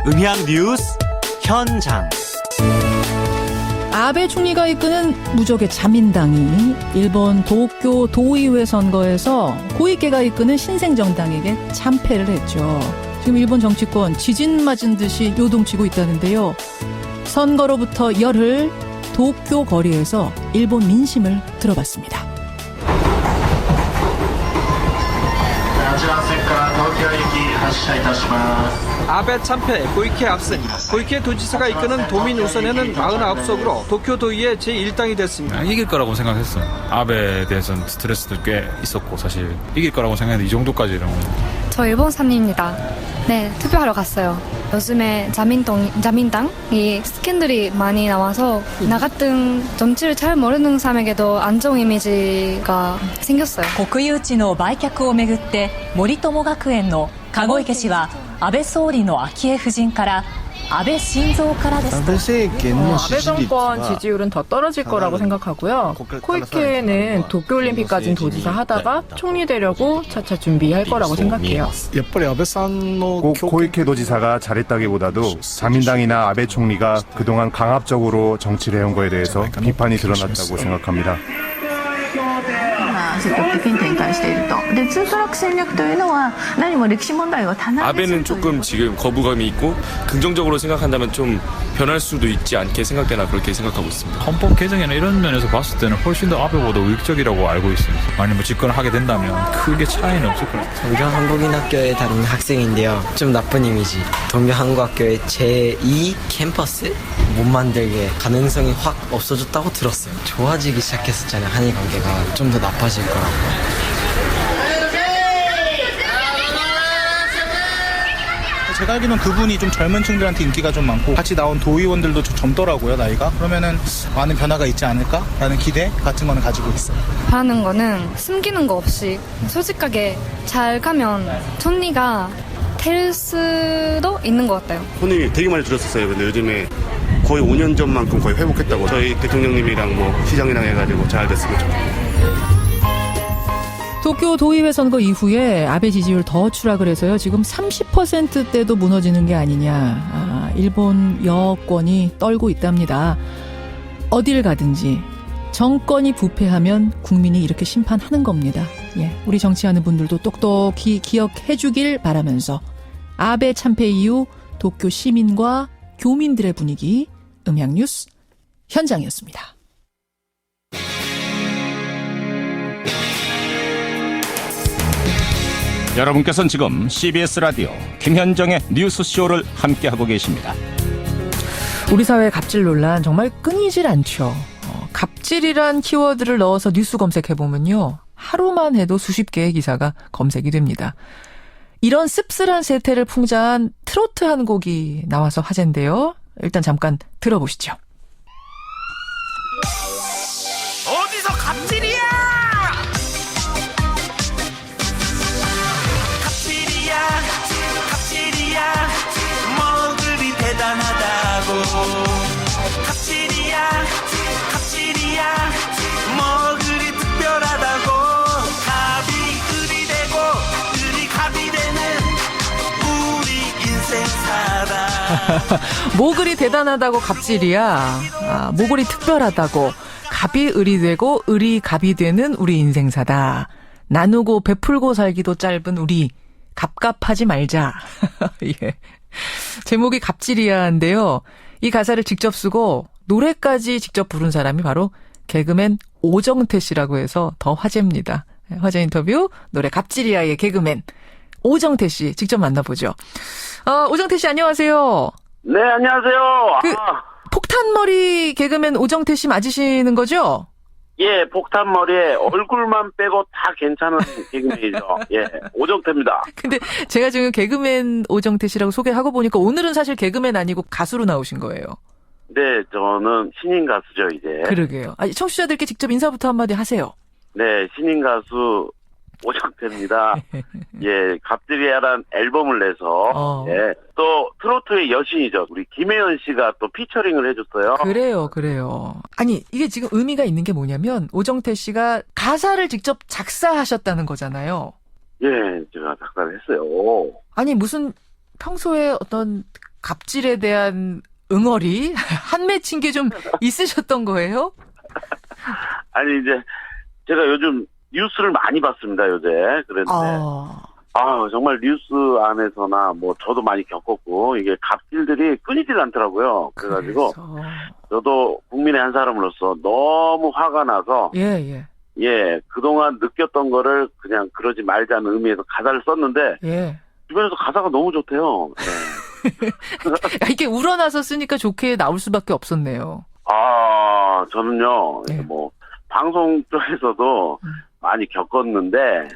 음향 뉴스 현장. 아베 총리가 이끄는 무적의 자민당이 일본 도쿄 도의회 선거에서 고이케가 이끄는 신생정당에게 참패를 했죠. 지금 일본 정치권 지진 맞은 듯이 요동치고 있다는데요. 선거로부터 열흘 도쿄 거리에서 일본 민심을 들어봤습니다. 아지란센から東京行き発車いたします。 아베 참패, 고이케 압승. 고이케 도지사가 이끄는 도민 우선회는 49석으로 도쿄도의회 제1당이 됐습니다. 이길 거라고 생각했어요. 아베에 대해서는 스트레스도 꽤 있었고 사실 이길 거라고 생각했는데 이 정도까지는. 저 일본 사람입니다. 네, 투표하러 갔어요. 요즘에 자민당이 스캔들이 많이 나와서 나 같은 정치를 잘 모르는 사람에게도 안 좋은 이미지가 생겼어요. 国有地の売却をめぐって森友学園の籠池氏は安倍総理の昭恵夫人から安倍晋三からですと아베 정권 지지율은 더 떨어질 거라고 생각하고요. 코이케는 도쿄올림픽 가진 도지사 하다가 총리 되려고 차차 준비할 거라고 생각해요. 고이케 도지사가 잘했다기보다도 자민당이나 아베 총리가 그동안 강압적으로 정치를 해온 거에 대해서 비판이 드러났다고 생각합니다. 積極的に展開していると。で、ツートラック戦略というのは何も歴史問題が多難です。 아베는 조금 지금 거부감이 있고 긍정적으로 생각한다면 좀 변할 수도 있지 않게 생각되나 그렇게 생각하고 있습니다. 헌법 개정이나 이런 면에서 봤을 때는 훨씬 더 아베보다 우익적이라고 알고 있습니다. 만약 뭐 집권을 하게 된다면 크게 차이는 없을 것 같아요. 동경 한국인학교에 다니는 학생인데요. 좀 나쁜 이미지. 동경 한국학교의 제2 캠퍼스 못 만들게 가능성이 확 없어졌다고 들었어요. 좋아지기 시작했었잖아요. 한일 관계가 좀 더 나빠질 거라고. 제가 알기로는 그분이 좀 젊은 층들한테 인기가 좀 많고 같이 나온 도의원들도 좀 젊더라고요, 나이가. 그러면은 많은 변화가 있지 않을까라는 기대 같은 거는 가지고 있어요. 하는 거는 숨기는 거 없이 솔직하게 잘 가면 총리가 될 수도 있는 것 같아요. 손님이 되게 많이 줄었었어요. 근데 요즘에 거의 5년 전만큼 거의 회복했다고. 저희 대통령님이랑 뭐 시장이랑 해가지고 잘 됐으면 좋겠어요. 도쿄 도의회 선거 이후에 아베 지지율 더 추락을 해서요. 지금 30%대도 무너지는 게 아니냐. 일본 여권이 떨고 있답니다. 어딜 가든지 정권이 부패하면 국민이 이렇게 심판하는 겁니다. 예, 우리 정치하는 분들도 똑똑히 기억해 주길 바라면서 아베 참패 이후 도쿄 시민과 교민들의 분위기 음향뉴스 현장이었습니다. 여러분께서는 지금 CBS 라디오 김현정의 뉴스쇼를 함께하고 계십니다. 우리 사회의 갑질 논란 정말 끊이질 않죠. 갑질이란 키워드를 넣어서 뉴스 검색해보면요. 하루만 해도 수십 개의 기사가 검색이 됩니다. 이런 씁쓸한 세태를 풍자한 트로트 한 곡이 나와서 화제인데요. 일단 잠깐 들어보시죠. 어디서 갑질이야! 갑질이야 뭐 그리 대단하다고 갑질이야 뭐 그리 특별하다고 갑이 을이 되고 을이 갑이 되는 우리 인생사다. 뭐 그리 대단하다고 갑질이야. 뭐 그리 특별하다고 갑이 을이 되고 을이 갑이 되는 우리 인생사다. 나누고 베풀고 살기도 짧은 우리 갑갑하지 말자. 예. 제목이 갑질이야인데요. 이 가사를 직접 쓰고 노래까지 직접 부른 사람이 바로 개그맨 오정태 씨라고 해서 더 화제입니다. 화제 인터뷰 노래 갑질이야의 개그맨 오정태 씨 직접 만나보죠. 오정태 씨 안녕하세요. 네, 안녕하세요. 폭탄머리 개그맨 오정태 씨 맞으시는 거죠? 예, 폭탄머리에 얼굴만 빼고 다 괜찮은 개그맨이죠. 예, 오정태입니다. 근데 제가 지금 개그맨 오정태 씨라고 소개하고 보니까 오늘은 사실 개그맨 아니고 가수로 나오신 거예요. 네, 저는 신인 가수죠, 이제. 그러게요. 청취자들께 직접 인사부터 한마디 하세요. 네, 신인 가수 오정태입니다. 예, 갑질이야란 앨범을 내서, 예, 또 트로트의 여신이죠. 우리 김혜연 씨가 또 피처링을 해줬어요. 그래요. 아니, 이게 지금 의미가 있는 게 뭐냐면, 오정태 씨가 가사를 직접 작사하셨다는 거잖아요. 예, 제가 작사를 했어요. 아니, 무슨 평소에 어떤 갑질에 대한 응어리? 한 맺힌 게 좀 있으셨던 거예요? 아니, 이제, 제가 요즘 뉴스를 많이 봤습니다, 요새. 그런데. 정말 뉴스 안에서나 뭐 저도 많이 겪었고, 이게 갑질들이 끊이질 않더라고요. 그래가지고, 저도 국민의 한 사람으로서 너무 화가 나서. 예, 그동안 느꼈던 거를 그냥 그러지 말자는 의미에서 가사를 썼는데. 주변에서 가사가 너무 좋대요. 예. 이게 우러나서 쓰니까 좋게 나올 수밖에 없었네요. 저는요, 뭐, 방송 쪽에서도 많이 겪었는데,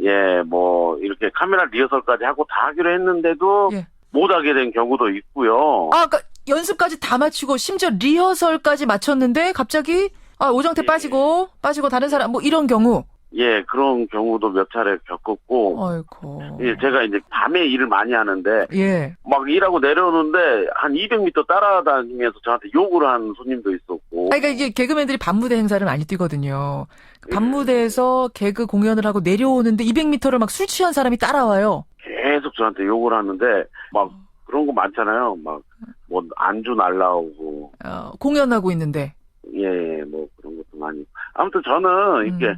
예, 뭐, 이렇게 카메라 리허설까지 하고 다 하기로 했는데도, 못하게 된 경우도 있고요. 그러니까 연습까지 다 마치고, 심지어 리허설까지 마쳤는데, 갑자기, 오정태 빠지고 다른 사람, 뭐, 이런 경우. 예, 그런 경우도 몇 차례 겪었고. 아이고. 예, 제가 이제 밤에 일을 많이 하는데. 예. 막 일하고 내려오는데 한 200m 따라다니면서 저한테 욕을 한 손님도 있었고. 그러니까 이게 개그맨들이 밤무대 행사를 많이 뛰거든요. 밤무대에서 개그 공연을 하고 내려오는데 200m를 막 술 취한 사람이 따라와요. 계속 저한테 욕을 하는데 막 그런 거 많잖아요. 막 뭐 안주 날라오고. 공연하고 있는데. 예, 뭐 그런 것도 많이. 아무튼 저는 이렇게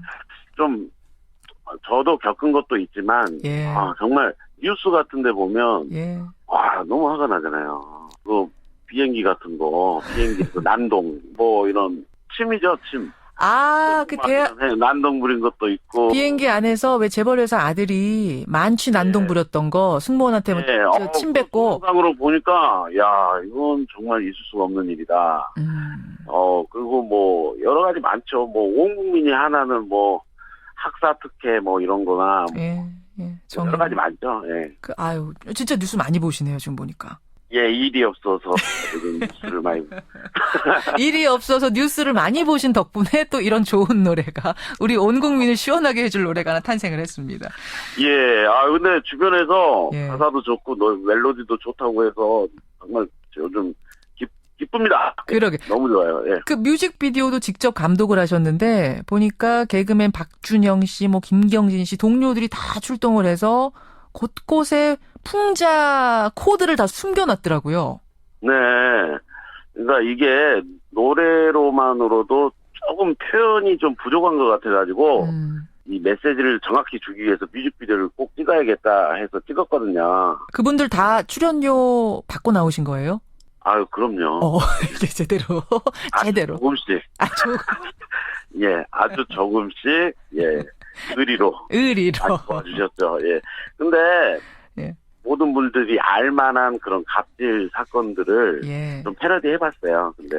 좀 저도 겪은 것도 있지만 정말 뉴스 같은 데 보면 너무 화가 나잖아요. 그 비행기 같은 거, 비행기 그 난동 뭐 이런 침이죠, 침. 그 난동 부린 것도 있고. 비행기 안에서 왜 재벌회사 아들이 만취 난동 부렸던 거 승무원한테 침 뱉고. 영상으로 보니까 야 이건 정말 있을 수가 없는 일이다. 그리고 뭐 여러 가지 많죠. 뭐 온 국민이 하나는 뭐 학사 특혜 뭐 이런 거나 여러 가지 많죠. 예. 진짜 뉴스 많이 보시네요, 지금 보니까. 예, 일이 없어서 뉴스를 많이. 일이 없어서 뉴스를 많이 보신 덕분에 또 이런 좋은 노래가 우리 온 국민을 시원하게 해줄 노래가 하나 탄생을 했습니다. 예, 근데 주변에서 가사도 좋고 멜로디도 좋다고 해서 정말 요즘 기쁩니다. 그러게. 너무 좋아요. 예. 그 뮤직비디오도 직접 감독을 하셨는데 보니까 개그맨 박준영 씨, 뭐 김경진 씨 동료들이 다 출동을 해서 곳곳에 풍자 코드를 다 숨겨놨더라고요. 네. 그러니까 이게 노래로만으로도 조금 표현이 좀 부족한 것 같아가지고 이 메시지를 정확히 주기 위해서 뮤직비디오를 꼭 찍어야겠다 해서 찍었거든요. 그분들 다 출연료 받고 나오신 거예요? 그럼요. 이게 제대로. 제대로. 조금씩. 예, 아주 조금씩, 의리로. 많이 도와주셨죠. 예. 근데, 모든 분들이 알만한 그런 갑질 사건들을 좀 패러디 해봤어요. 근데,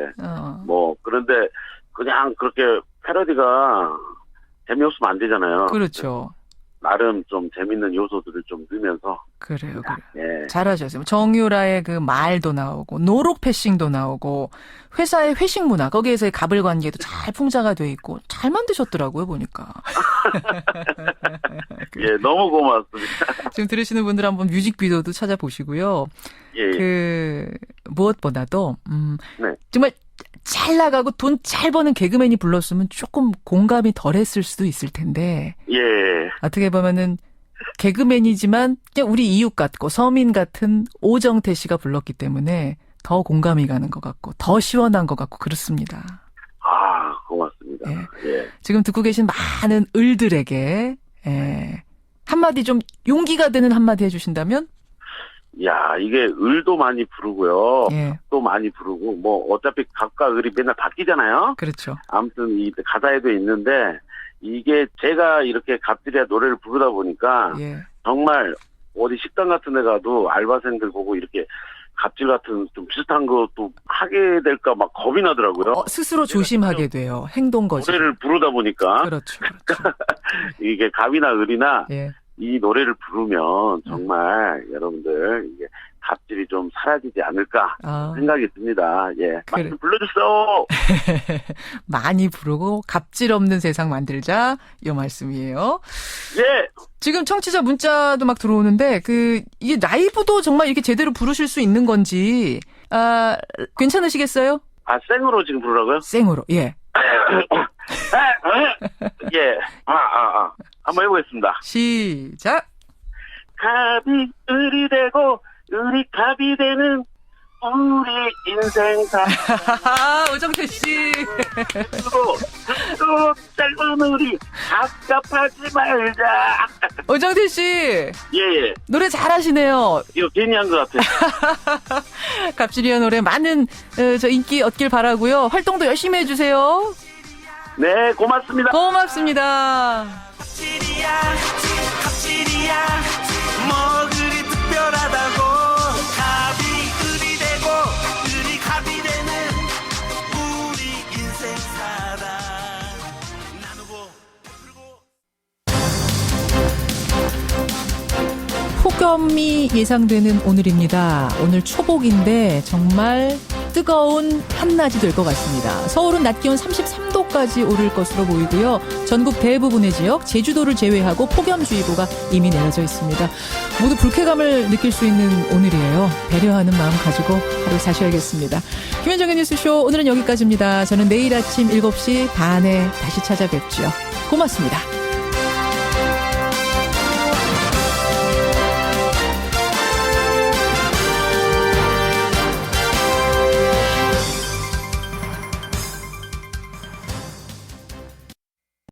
그런데 그냥 그렇게 패러디가 재미없으면 안 되잖아요. 그렇죠. 나름 좀 재밌는 요소들을 좀 넣으면서. 그래요. 예. 잘하셨어요. 정유라의 그 말도 나오고, 노록 패싱도 나오고, 회사의 회식 문화, 거기에서의 가불관계도 잘 풍자가 돼 있고, 잘 만드셨더라고요, 보니까. 예, 너무 고맙습니다. 지금 들으시는 분들 한번 뮤직비디오도 찾아보시고요. 무엇보다도, 정말 잘 나가고 돈 잘 버는 개그맨이 불렀으면 조금 공감이 덜 했을 수도 있을 텐데. 어떻게 보면은 개그맨이지만 그냥 우리 이웃 같고 서민 같은 오정태 씨가 불렀기 때문에 더 공감이 가는 것 같고 더 시원한 것 같고 그렇습니다. 고맙습니다. 지금 듣고 계신 많은 을들에게 한마디 좀 용기가 되는 한마디 해주신다면? 야, 이게 을도 많이 부르고요. 또 많이 부르고, 뭐, 어차피 각과 을이 맨날 바뀌잖아요. 그렇죠. 아무튼 이 가사에도 있는데, 이게 제가 이렇게 갑질이야 노래를 부르다 보니까, 정말 어디 식당 같은 데 가도 알바생들 보고 이렇게 갑질 같은 좀 비슷한 것도 하게 될까 막 겁이 나더라고요. 스스로 조심하게 돼요. 행동 거지. 노래를 부르다 보니까. 그렇죠. 이게 갑이나 을이나, 이 노래를 부르면 정말 여러분들 이게 갑질이 좀 사라지지 않을까 생각이 듭니다. 많이 불러주세요. 많이 부르고 갑질 없는 세상 만들자 이 말씀이에요. 지금 청취자 문자도 막 들어오는데 이게 라이브도 정말 이렇게 제대로 부르실 수 있는 건지 괜찮으시겠어요? 생으로 지금 부르라고요? 생으로. 한번 해보겠습니다. 시작. 갑이 을이 되고 을이 갑이 되는 우리 인생사. 오정태 씨. 또 짧은 우리 갑갑하지 말자. 오정태 씨. 노래 잘하시네요. 이거 괜히 한 것 같아요. 갑질이야 노래 많은 인기 얻길 바라고요. 활동도 열심히 해주세요. 네, 고맙습니다. 고맙습니다. 갑질이야 뭐 그리 특별하다고 폭염이 예상되는 오늘입니다. 오늘 초복인데 정말 뜨거운 한낮이 될 것 같습니다. 서울은 낮 기온 33도까지 오를 것으로 보이고요. 전국 대부분의 지역, 제주도를 제외하고 폭염주의보가 이미 내려져 있습니다. 모두 불쾌감을 느낄 수 있는 오늘이에요. 배려하는 마음 가지고 하루 사셔야겠습니다. 김현정의 뉴스쇼 오늘은 여기까지입니다. 저는 내일 아침 7시 반에 다시 찾아뵙죠. 고맙습니다.